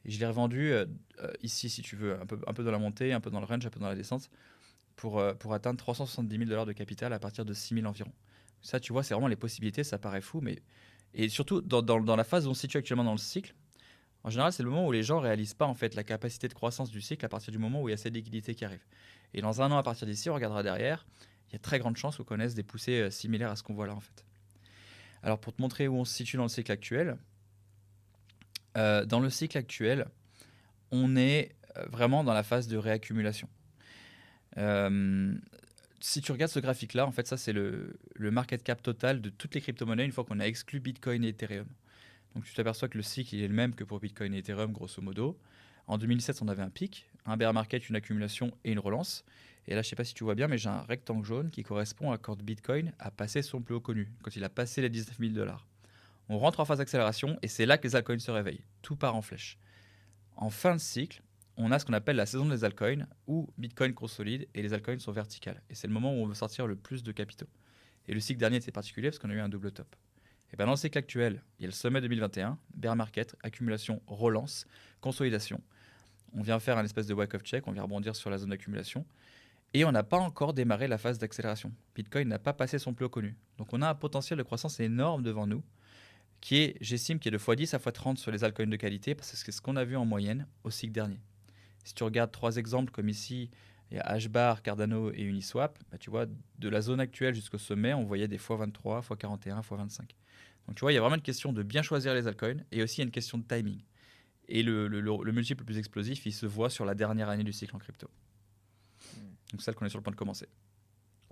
B: Et je l'ai revendu ici, si tu veux, un peu dans la montée, un peu dans le range, un peu dans la descente, pour atteindre 370 000 dollars de capital à partir de 6 000 environ. Ça, tu vois, c'est vraiment les possibilités, ça paraît fou, mais. Et surtout, dans la phase où on se situe actuellement dans le cycle, en général, c'est le moment où les gens ne réalisent pas en fait la capacité de croissance du cycle à partir du moment où il y a cette liquidité qui arrive. Et dans un an, à partir d'ici, on regardera derrière, il y a très grande chance qu'on connaisse des poussées similaires à ce qu'on voit là en fait. Alors pour te montrer où on se situe dans le cycle actuel, dans le cycle actuel, on est vraiment dans la phase de réaccumulation. Si tu regardes ce graphique-là, en fait, ça, c'est le market cap total de toutes les crypto-monnaies une fois qu'on a exclu Bitcoin et Ethereum. Donc, tu t'aperçois que le cycle, il est le même que pour Bitcoin et Ethereum, grosso modo. En 2007, on avait un pic, un bear market, une accumulation et une relance. Et là, je ne sais pas si tu vois bien, mais j'ai un rectangle jaune qui correspond à quand Bitcoin a passé son plus haut connu, quand il a passé les 19 000 $. On rentre en phase d'accélération et c'est là que les altcoins se réveillent. Tout part en flèche. En fin de cycle, on a ce qu'on appelle la saison des altcoins, où Bitcoin consolide et les altcoins sont verticales. Et c'est le moment où on veut sortir le plus de capitaux. Et le cycle dernier était particulier parce qu'on a eu un double top. Et bien dans le cycle actuel, il y a le sommet 2021, bear market, accumulation, relance, consolidation. On vient faire un espèce de wake-up check, on vient rebondir sur la zone d'accumulation. Et on n'a pas encore démarré la phase d'accélération. Bitcoin n'a pas passé son plus haut connu. Donc on a un potentiel de croissance énorme devant nous, qui est, j'estime, qui est de x10 à x30 sur les altcoins de qualité, parce que c'est ce qu'on a vu en moyenne au cycle dernier. Si tu regardes 3 exemples comme ici, il y a HBAR, Cardano et Uniswap, bah, tu vois, de la zone actuelle jusqu'au sommet, on voyait des x23, x41, x25. Donc tu vois, il y a vraiment une question de bien choisir les altcoins et aussi il y a une question de timing. Et le multiple le plus explosif, il se voit sur la dernière année du cycle en crypto. Donc celle qu'on est sur le point de commencer.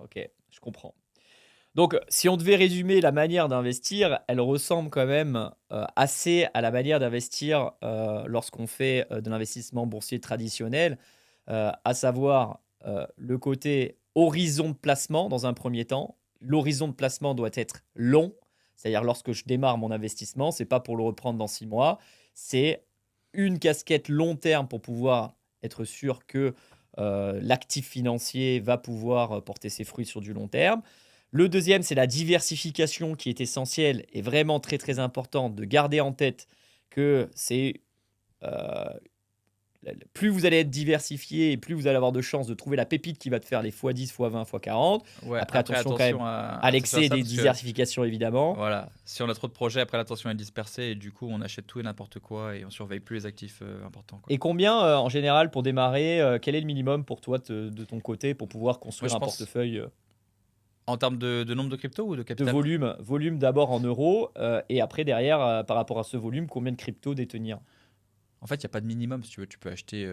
A: Ok, je comprends. Donc, si on devait résumer la manière d'investir, elle ressemble quand même assez à la manière d'investir lorsqu'on fait de l'investissement boursier traditionnel, à savoir le côté horizon de placement dans un premier temps. L'horizon de placement doit être long, c'est-à-dire lorsque je démarre mon investissement, c'est pas pour le reprendre dans 6 mois, c'est une casquette long terme pour pouvoir être sûr que l'actif financier va pouvoir porter ses fruits sur du long terme. Le deuxième, c'est la diversification qui est essentielle et vraiment très très importante de garder en tête que c'est euh, plus vous allez être diversifié et plus vous allez avoir de chances de trouver la pépite qui va te faire les x10, x20, x40.
B: Ouais,
A: Après, attention quand même à
B: attention
A: l'excès
B: ça
A: des
B: parce que
A: diversifications évidemment.
B: voilà, si on a trop de projets, après l'attention est dispersée et du coup on achète tout et n'importe quoi et on surveille plus les actifs importants, quoi.
A: Et combien en général pour démarrer, quel est le minimum pour toi de ton côté pour pouvoir
B: Moi
A: construire
B: je
A: un
B: pense
A: portefeuille
B: en termes de nombre de crypto ou de
A: de
B: capital?
A: volume d'abord en euros et après derrière par rapport à ce volume, combien de crypto détenir?
B: En fait, il n'y a pas de minimum si tu veux. Tu peux acheter,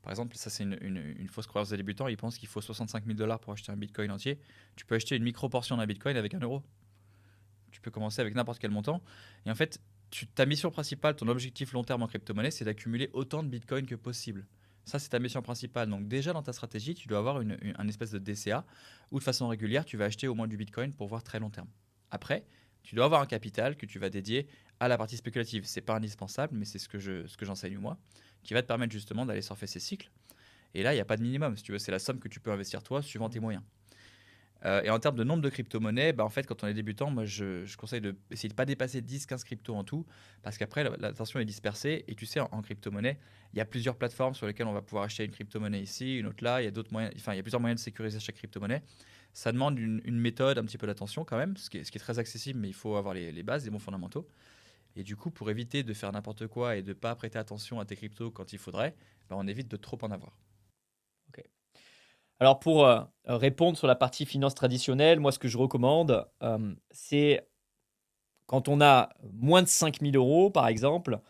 B: par exemple, ça c'est une fausse croyance des débutants. Ils pensent qu'il faut 65 000 $ pour acheter un bitcoin entier. Tu peux acheter une micro-portion d'un bitcoin avec 1 euro. Tu peux commencer avec n'importe quel montant. Et en fait, ta mission principale, ton objectif long terme en crypto-monnaie, c'est d'accumuler autant de bitcoin que possible. Ça, c'est ta mission principale. Donc déjà dans ta stratégie, tu dois avoir un espèce de DCA où de façon régulière, tu vas acheter au moins du bitcoin pour voir très long terme. Après, tu dois avoir un capital que tu vas dédier à la partie spéculative. C'est pas indispensable, mais c'est ce que j'enseigne moi, qui va te permettre justement d'aller surfer ces cycles. Et là, il n'y a pas de minimum. Si tu veux, c'est la somme que tu peux investir toi suivant tes moyens. Et en termes de nombre de crypto-monnaies, bah, en fait, quand on est débutant, moi, je conseille d'essayer de ne pas dépasser 10-15 cryptos en tout, parce qu'après, l'attention est dispersée. Et tu sais, en crypto-monnaie, il y a plusieurs plateformes sur lesquelles on va pouvoir acheter une crypto-monnaie ici, une autre là. Il y a d'autres moyens, enfin, il y a plusieurs moyens de sécuriser chaque crypto-monnaie. Ça demande une méthode, un petit peu d'attention quand même, ce qui est très accessible, mais il faut avoir les bases, les bons fondamentaux. Et du coup, pour éviter de faire n'importe quoi et de ne pas prêter attention à tes cryptos quand il faudrait, bah, on évite de trop en avoir.
A: Ok. Alors pour répondre sur la partie finance traditionnelle, moi ce que je recommande, c'est quand on a moins de 5 000 euros par exemple,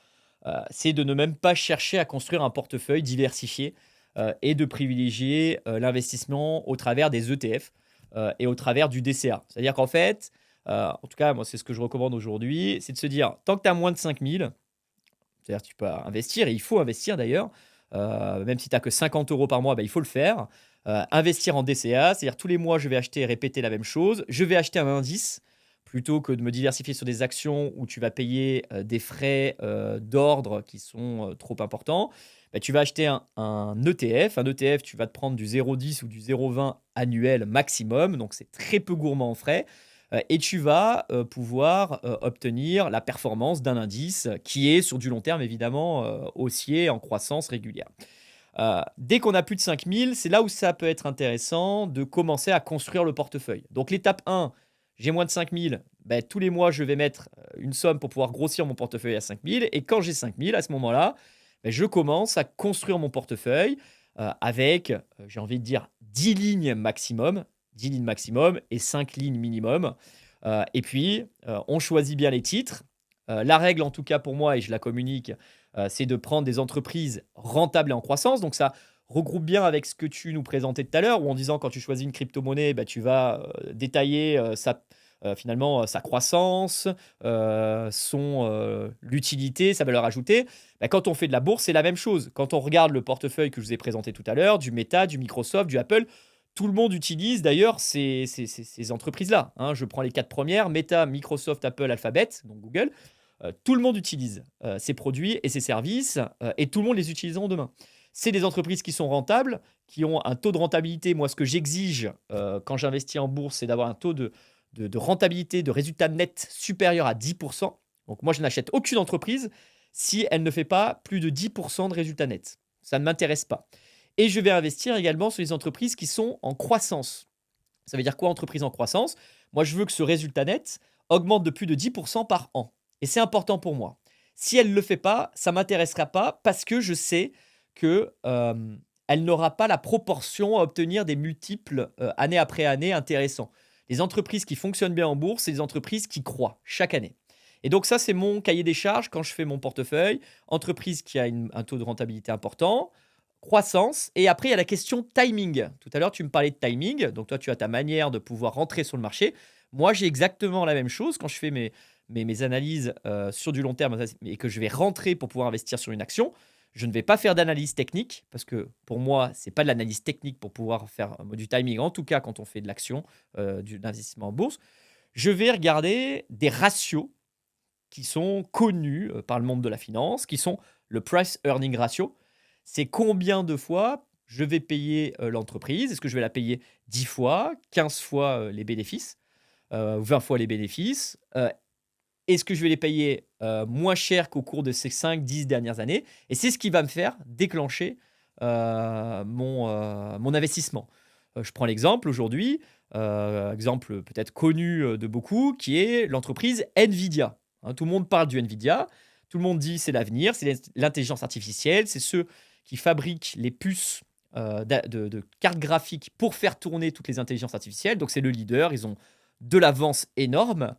A: c'est de ne même pas chercher à construire un portefeuille diversifié et de privilégier l'investissement au travers des ETF et au travers du DCA. C'est-à-dire qu'en fait, en tout cas moi c'est ce que je recommande aujourd'hui, c'est de se dire tant que tu as moins de 5 000, c'est-à-dire que tu peux investir, et il faut investir d'ailleurs, même si tu n'as que 50 euros par mois, bah, il faut le faire. Investir en DCA, c'est-à-dire tous les mois, je vais acheter et répéter la même chose. Je vais acheter un indice plutôt que de me diversifier sur des actions où tu vas payer des frais d'ordre qui sont trop importants. Bah, tu vas acheter un ETF. Un ETF, tu vas te prendre du 0,10 ou du 0,20 annuel maximum. Donc, c'est très peu gourmand en frais. Et tu vas pouvoir obtenir la performance d'un indice qui est sur du long terme évidemment haussier en croissance régulière. Dès qu'on a plus de 5000, c'est là où ça peut être intéressant de commencer à construire le portefeuille. Donc l'étape 1, j'ai moins de 5000, ben, tous les mois je vais mettre une somme pour pouvoir grossir mon portefeuille à 5000. Et quand j'ai 5000, à ce moment-là, ben, je commence à construire mon portefeuille avec, j'ai envie de dire, 10 lignes maximum. 10 lignes maximum et 5 lignes minimum. Et puis, on choisit bien les titres. La règle, en tout cas pour moi, et je la communique, c'est de prendre des entreprises rentables et en croissance. Donc, ça regroupe bien avec ce que tu nous présentais tout à l'heure, où en disant quand tu choisis une crypto-monnaie, bah, tu vas détailler finalement sa croissance, l'utilité, sa valeur ajoutée. Bah, quand on fait de la bourse, c'est la même chose. Quand on regarde le portefeuille que je vous ai présenté tout à l'heure, du Meta, du Microsoft, du Apple, tout le monde utilise d'ailleurs ces entreprises-là, hein. Je prends les 4 premières, Meta, Microsoft, Apple, Alphabet, donc Google. Tout le monde utilise ces produits et ces services et tout le monde les utilisera demain. C'est des entreprises qui sont rentables, qui ont un taux de rentabilité. Moi, ce que j'exige quand j'investis en bourse, c'est d'avoir un taux de rentabilité, de résultat net supérieur à 10%. Donc moi, je n'achète aucune entreprise si elle ne fait pas plus de 10% de résultat net. Ça ne m'intéresse pas. Et je vais investir également sur les entreprises qui sont en croissance. Ça veut dire quoi, entreprise en croissance? Moi, je veux que ce résultat net augmente de plus de 10% par an. Et c'est important pour moi. Si elle ne le fait pas, ça ne m'intéressera pas parce que je sais que elle n'aura pas la proportion à obtenir des multiples année après année intéressants. Les entreprises qui fonctionnent bien en bourse, c'est les entreprises qui croient chaque année. Et donc ça, c'est mon cahier des charges quand je fais mon portefeuille. Entreprise qui a un taux de rentabilité important, croissance, et après, il y a la question timing. Tout à l'heure, tu me parlais de timing, donc toi, tu as ta manière de pouvoir rentrer sur le marché. Moi, j'ai exactement la même chose quand je fais mes analyses sur du long terme et que je vais rentrer pour pouvoir investir sur une action. Je ne vais pas faire d'analyse technique parce que pour moi, c'est pas de l'analyse technique pour pouvoir faire du timing, en tout cas quand on fait de l'action, d'investissement en bourse. Je vais regarder des ratios qui sont connus par le monde de la finance, qui sont le price earning ratio. C'est combien de fois je vais payer l'entreprise. Est-ce que je vais la payer 10 fois, 15 fois les bénéfices, 20 fois les bénéfices? Est-ce que je vais les payer moins cher qu'au cours de ces 5-10 dernières années? Et c'est ce qui va me faire déclencher mon investissement. Je prends l'exemple aujourd'hui, exemple peut-être connu de beaucoup, qui est l'entreprise Nvidia. Hein, tout le monde parle du Nvidia, tout le monde dit c'est l'avenir, c'est l'intelligence artificielle, c'est ceux qui fabriquent les puces de cartes graphiques pour faire tourner toutes les intelligences artificielles. Donc c'est le leader, ils ont de l'avance énorme.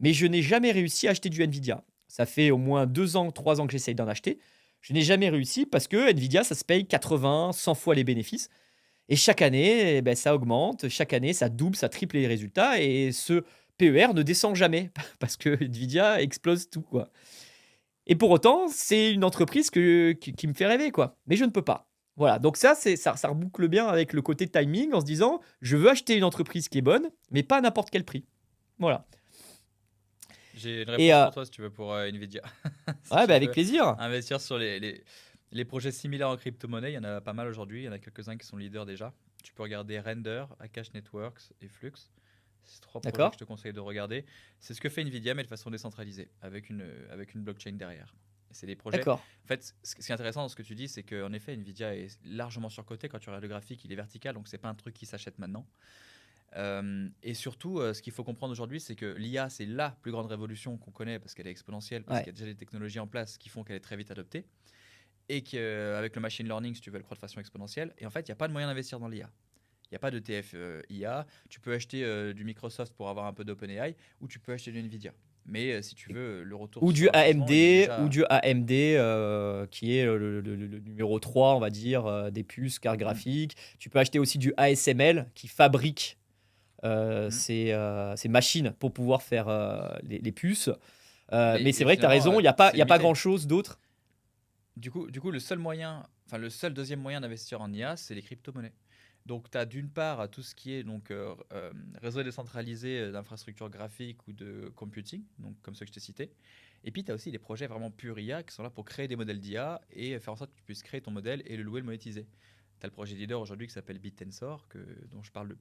A: Mais je n'ai jamais réussi à acheter du Nvidia. Ça fait au moins 2 ans, 3 ans que j'essaye d'en acheter. Je n'ai jamais réussi parce que Nvidia, ça se paye 80, 100 fois les bénéfices. Et chaque année, eh ben, ça augmente. Chaque année, ça double, ça triple les résultats. Et ce PER ne descend jamais parce que Nvidia explose tout, quoi. Et pour autant, c'est une entreprise qui me fait rêver, quoi. Mais je ne peux pas. Voilà, donc ça reboucle bien avec le côté timing en se disant, je veux acheter une entreprise qui est bonne, mais pas à n'importe quel prix. Voilà.
B: J'ai une
A: Et
B: réponse pour toi si tu veux pour Nvidia. Si
A: ouais,
B: tu
A: bah, avec
B: veux
A: plaisir.
B: investir sur les projets similaires en crypto-monnaie, il y en a pas mal aujourd'hui. Il y en a quelques-uns qui sont leaders déjà. Tu peux regarder Render, Akash Networks et Flux. C'est 3 projets que
A: D'accord.
B: je te conseille de regarder. C'est ce que fait Nvidia, mais de façon décentralisée, avec une blockchain derrière. Et c'est des projets.
A: D'accord.
B: En fait, ce qui est intéressant dans ce que tu dis, c'est qu'en effet, Nvidia est largement surcoté. Quand tu regardes le graphique, il est vertical, donc c'est pas un truc qui s'achète maintenant. Et surtout, ce qu'il faut comprendre aujourd'hui, c'est que l'IA, c'est la plus grande révolution qu'on connaît parce qu'elle est exponentielle, parce
A: Ouais.
B: qu'il y a déjà des technologies en place qui font qu'elle est très vite adoptée. Et qu'avec le machine learning, si tu veux, elle croît de façon exponentielle. Et en fait, il n'y a pas de moyen d'investir dans l'IA. Il n'y a pas de TF IA. Tu peux acheter du Microsoft pour avoir un peu d'OpenAI ou tu peux acheter du Nvidia. Mais si tu veux, le retour
A: Ou
B: sur
A: du
B: investissement, il est
A: AMD, ou
B: déjà.
A: du AMD qui est le numéro 3, on va dire, des puces, cartes
B: Mm,
A: graphiques. Tu peux acheter aussi du ASML qui fabrique
B: mm.
A: ces machines pour pouvoir faire les puces. Mais c'est
B: Et
A: vrai que tu as
B: finalement,
A: raison, il
B: c'est
A: y a pas
B: limité.
A: grand-chose d'autre.
B: Du coup, le seul moyen, enfin le seul deuxième moyen d'investir en IA, c'est les crypto-monnaies. Donc, tu as d'une part tout ce qui est donc, réseau décentralisé d'infrastructures graphiques ou de computing, donc comme ceux que je t'ai cités. Et puis, tu as aussi des projets vraiment purs IA qui sont là pour créer des modèles d'IA et faire en sorte que tu puisses créer ton modèle et le louer, le monétiser. Tu as le projet leader aujourd'hui qui s'appelle BitTensor, dont je parle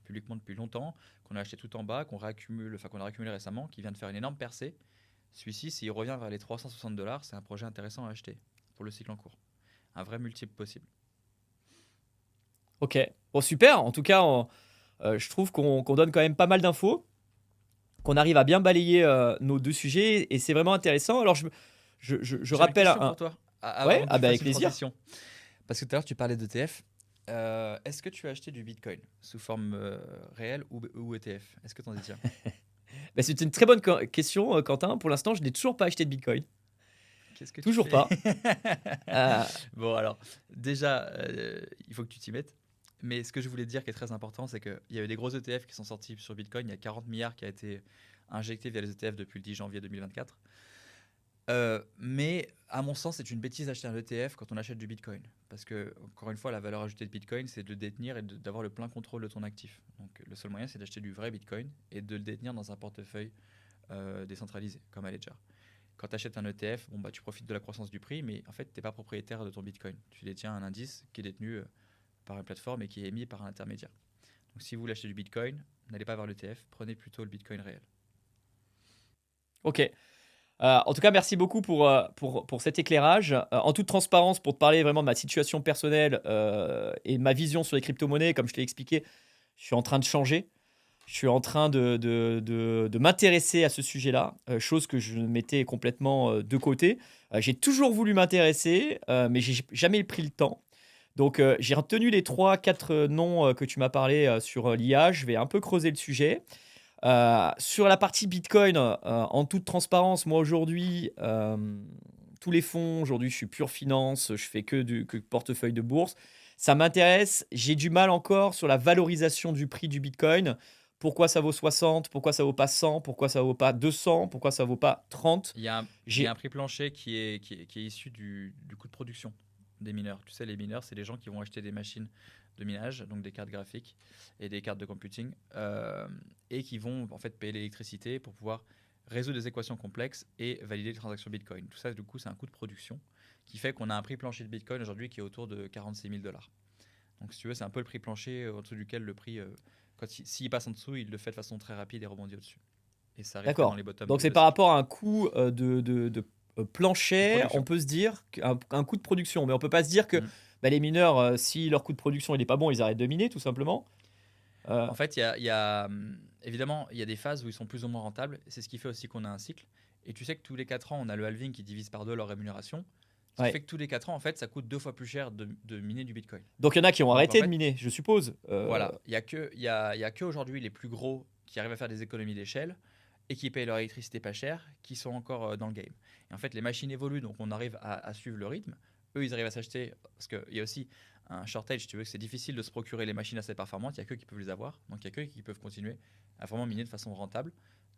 B: publiquement depuis longtemps, qu'on a acheté tout en bas, qu'on a récumulé récemment, qui vient de faire une énorme percée. Celui-ci, s'il revient vers les $360, c'est un projet intéressant à acheter pour le cycle en cours. Un vrai multiple possible.
A: Ok. Bon, super. En tout cas, je trouve qu'on donne quand même pas mal d'infos, qu'on arrive à bien balayer nos 2 sujets et c'est vraiment intéressant. Alors, je
B: J'avais une
A: rappelle
B: question
A: un.
B: pour toi,
A: Ouais,
B: avant que
A: ah
B: tu
A: bah
B: fasses
A: avec
B: une
A: plaisir.
B: transition. Parce que tout à l'heure, tu parlais d'ETF. Est-ce que tu as acheté du Bitcoin sous forme réelle ou ETF? Est-ce que tu en détiens?
A: Bah, c'est une très bonne question, Quentin. Pour l'instant, je n'ai toujours pas acheté de Bitcoin.
B: Qu'est-ce que tu
A: Toujours
B: fais?
A: pas. Euh,
B: Bon, alors, déjà, il faut que tu t'y mettes. Mais ce que je voulais te dire qui est très important, c'est qu'il y a eu des gros ETF qui sont sortis sur Bitcoin. Il y a 40 milliards qui a été injecté via les ETF depuis le 10 janvier 2024. Mais à mon sens, c'est une bêtise d'acheter un ETF quand on achète du Bitcoin. Parce que, encore une fois, la valeur ajoutée de Bitcoin, c'est de le détenir et d'avoir le plein contrôle de ton actif. Donc, le seul moyen, c'est d'acheter du vrai Bitcoin et de le détenir dans un portefeuille décentralisé, comme à Ledger. Quand tu achètes un ETF, bon, bah, tu profites de la croissance du prix, mais en fait, tu n'es pas propriétaire de ton Bitcoin. Tu détiens un indice qui est détenu par une plateforme et qui est émis par un intermédiaire. Donc, si vous voulez acheter du Bitcoin, n'allez pas vers l'ETF, prenez plutôt le Bitcoin réel.
A: ok. En tout cas, merci beaucoup pour cet éclairage. En toute transparence, pour te parler vraiment de ma situation personnelle et de ma vision sur les crypto-monnaies, comme je t'ai expliqué, je suis en train de changer. Je suis en train de m'intéresser à ce sujet-là, chose que je mettais complètement de côté. J'ai toujours voulu m'intéresser, mais j'ai jamais pris le temps. Donc, j'ai retenu les 3-4 noms que tu m'as parlé sur l'IA. Je vais un peu creuser le sujet. Sur la partie Bitcoin, en toute transparence, moi aujourd'hui, tous les fonds, aujourd'hui je suis pure finance, je fais que portefeuille de bourse. Ça m'intéresse, j'ai du mal encore sur la valorisation du prix du Bitcoin. Pourquoi ça vaut 60, pourquoi ça vaut pas 100, pourquoi ça vaut pas 200, pourquoi ça vaut pas 30.
B: Il y a un prix plancher qui est issu du coût de production des mineurs. Tu sais, les mineurs, c'est les gens qui vont acheter des machines de minage, donc des cartes graphiques et des cartes de computing, et qui vont en fait payer l'électricité pour pouvoir résoudre des équations complexes et valider les transactions Bitcoin. Tout ça, du coup, c'est un coût de production qui fait qu'on a un prix plancher de Bitcoin aujourd'hui qui est autour de 46 000 $. Donc, si tu veux, c'est un peu le prix plancher en dessous duquel le prix, s'il passe en dessous, il le fait de façon très rapide et rebondit au-dessus. Et ça arrive que dans
A: D'accord.
B: les bottoms
A: Donc c'est
B: de
A: par
B: cycle.
A: rapport à un coût
B: De
A: plancher, on
B: production.
A: peut se dire un coût de production, mais on peut pas se dire que
B: Mm.
A: bah, les mineurs, si leur coût de production il est pas bon, ils arrêtent de miner tout simplement. Euh,
B: En fait, évidemment, il y a des phases où ils sont plus ou moins rentables. C'est ce qui fait aussi qu'on a un cycle. Et tu sais que tous les 4 ans, on a le halving qui divise par 2 leur rémunération. Ce qui
A: ouais.
B: fait que tous les 4 ans, en fait, ça coûte 2 fois plus cher de miner du Bitcoin.
A: Donc il y en a qui ont
B: Donc en
A: arrêté de
B: fait,
A: miner, je suppose.
B: voilà, il y a que aujourd'hui les plus gros qui arrivent à faire des économies d'échelle et qui payent leur électricité pas cher, qui sont encore dans le game. Et en fait, les machines évoluent, donc on arrive à suivre le rythme. Eux, ils arrivent à s'acheter, parce qu'il y a aussi un shortage, si tu veux, que c'est difficile de se procurer les machines assez performantes, il n'y a que qui peuvent les avoir, donc il n'y a que qui peuvent continuer à vraiment miner de façon rentable.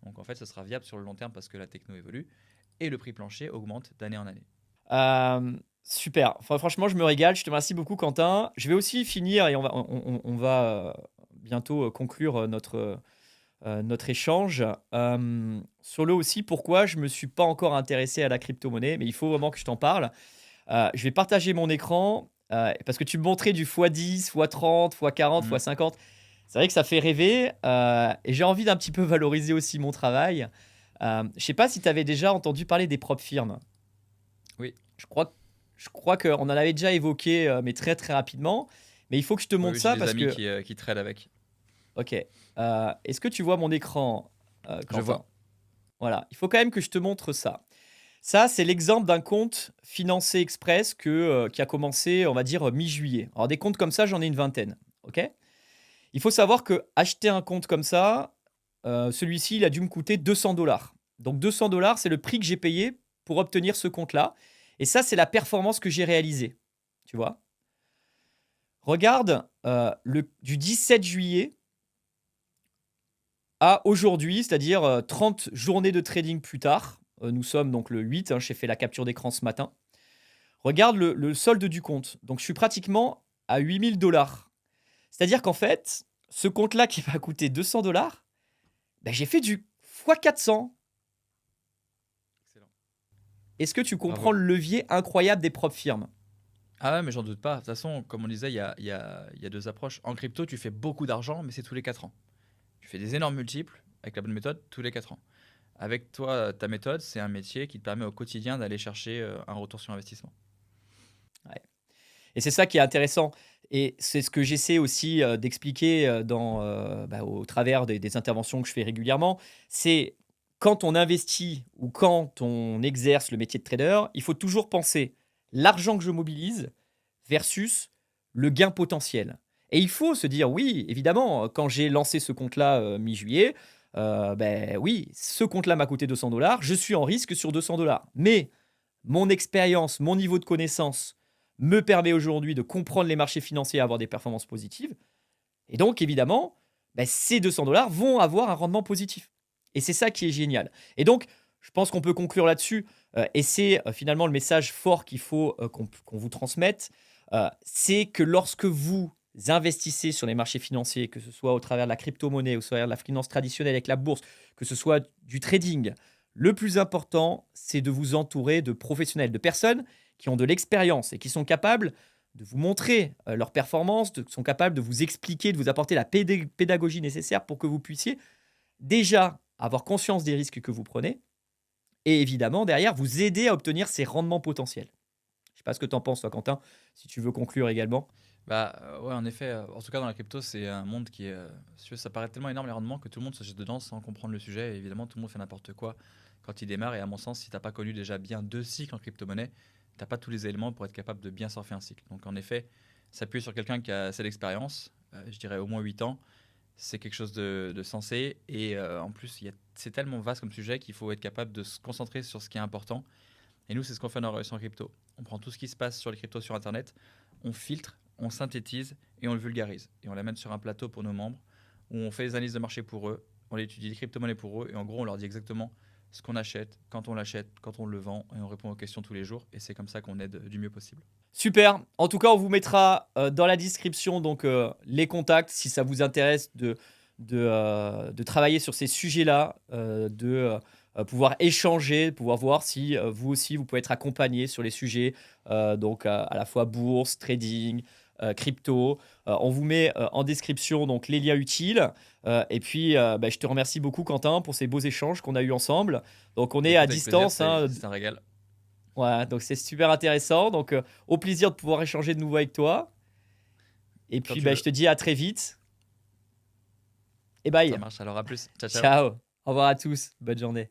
B: Donc en fait, ce sera viable sur le long terme parce que la techno évolue et le prix plancher augmente d'année en année.
A: Super. Enfin, franchement, je me régale. Je te remercie beaucoup, Quentin. Je vais aussi finir et on va bientôt conclure notre échange. Sur le aussi, pourquoi je me suis pas encore intéressé à la crypto-monnaie, mais il faut vraiment que je t'en parle. Je vais partager mon écran parce que tu me montrais du x10, x30, x40,
B: Mm.
A: x50. C'est vrai que ça fait rêver et j'ai envie d'un petit peu valoriser aussi mon travail. Je sais pas si tu avais déjà entendu parler des propres firmes.
B: Oui,
A: Je crois, je crois qu'on en avait déjà évoqué, mais très très rapidement. Mais il faut que je te
B: oui,
A: montre
B: oui, j'ai
A: ça
B: des
A: parce
B: amis
A: que,
B: qui trade avec.
A: ok, est-ce que tu vois mon écran,
B: Je
A: Quentin?
B: vois.
A: Voilà, il faut quand même que je te montre ça. Ça, c'est l'exemple d'un compte financé express qui a commencé, on va dire, mi-juillet. Alors, des comptes comme ça, j'en ai une vingtaine. Ok. Il faut savoir que acheter un compte comme ça, celui-ci, il a dû me coûter 200 dollars. Donc, 200 dollars, c'est le prix que j'ai payé pour obtenir ce compte-là. Et ça, c'est la performance que j'ai réalisée. Tu vois. Regarde du 17 juillet à aujourd'hui, c'est-à-dire 30 journées de trading plus tard. Nous sommes donc le 8, hein, j'ai fait la capture d'écran ce matin. Regarde le solde du compte. Donc je suis pratiquement à 8000 dollars. C'est-à-dire qu'en fait, ce compte-là qui va coûter 200 dollars, ben, j'ai fait du x400.
B: Excellent.
A: Est-ce que tu comprends
B: Bravo.
A: le levier incroyable des propres firmes?
B: Ah ouais, mais j'en doute pas. De toute façon, comme on disait, il y a deux approches. En crypto, tu fais beaucoup d'argent, mais c'est tous les 4 ans. Tu fais des énormes multiples avec la bonne méthode tous les 4 ans. Avec toi, ta méthode, c'est un métier qui te permet au quotidien d'aller chercher un retour sur investissement.
A: Ouais. Et c'est ça qui est intéressant. Et c'est ce que j'essaie aussi d'expliquer au travers des interventions que je fais régulièrement. C'est quand on investit ou quand on exerce le métier de trader, il faut toujours penser l'argent que je mobilise versus le gain potentiel. Et il faut se dire, oui, évidemment, quand j'ai lancé ce compte-là mi-juillet, ben oui, ce compte-là m'a coûté 200 dollars, je suis en risque sur 200 dollars. Mais mon expérience, mon niveau de connaissance me permet aujourd'hui de comprendre les marchés financiers et avoir des performances positives. Et donc, évidemment, ces 200 $ vont avoir un rendement positif. Et c'est ça qui est génial. Et donc, je pense qu'on peut conclure là-dessus. Et c'est finalement le message fort qu'il faut qu'on vous transmette. C'est que lorsque vous investissez sur les marchés financiers, que ce soit au travers de la crypto-monnaie, ou au travers de la finance traditionnelle avec la bourse, que ce soit du trading, le plus important, c'est de vous entourer de professionnels, de personnes qui ont de l'expérience et qui sont capables de vous montrer leurs performances, sont capables de vous expliquer, de vous apporter la pédagogie nécessaire pour que vous puissiez déjà avoir conscience des risques que vous prenez et évidemment, derrière, vous aider à obtenir ces rendements potentiels. Je ne sais pas ce que tu en penses, toi, Quentin, si tu veux conclure également.
B: Bah, ouais, en effet, en tout cas dans la crypto, c'est un monde qui est, si tu veux, ça paraît tellement énorme les rendements que tout le monde se jette dedans sans comprendre le sujet. Et évidemment, tout le monde fait n'importe quoi quand il démarre. Et à mon sens, si tu n'as pas connu déjà bien 2 cycles en crypto-monnaie, tu n'as pas tous les éléments pour être capable de bien surfer un cycle. Donc en effet, s'appuyer sur quelqu'un qui a assez d'expérience, je dirais au moins 8 ans, c'est quelque chose de sensé. Et en plus, c'est tellement vaste comme sujet qu'il faut être capable de se concentrer sur ce qui est important. Et nous, c'est ce qu'on fait dans la relation crypto. On prend tout ce qui se passe sur les cryptos sur Internet, on filtre, on synthétise et on le vulgarise. Et on l'amène sur un plateau pour nos membres où on fait les analyses de marché pour eux, on étudie les crypto-monnaies pour eux et en gros, on leur dit exactement ce qu'on achète, quand on le vend et on répond aux questions tous les jours. Et c'est comme ça qu'on aide du mieux possible.
A: Super. En tout cas, on vous mettra dans la description donc, les contacts si ça vous intéresse de travailler sur ces sujets-là, de pouvoir échanger, de pouvoir voir si vous aussi, vous pouvez être accompagné sur les sujets donc à la fois bourse, trading, crypto. On vous met en description donc, les liens utiles. Et puis, je te remercie beaucoup, Quentin, pour ces beaux échanges qu'on a eus ensemble. Donc, on est à
B: Écoute, avec plaisir,
A: distance. Hein,
B: c'est un régal.
A: ouais, donc c'est super intéressant. Donc, au plaisir de pouvoir échanger de nouveau avec toi. Et
B: Quand
A: puis,
B: tu
A: je
B: veux.
A: te dis à très vite. Et
B: Ça
A: bye.
B: marche, alors à plus. Ciao, ciao.
A: Ciao. Au revoir à tous. Bonne journée.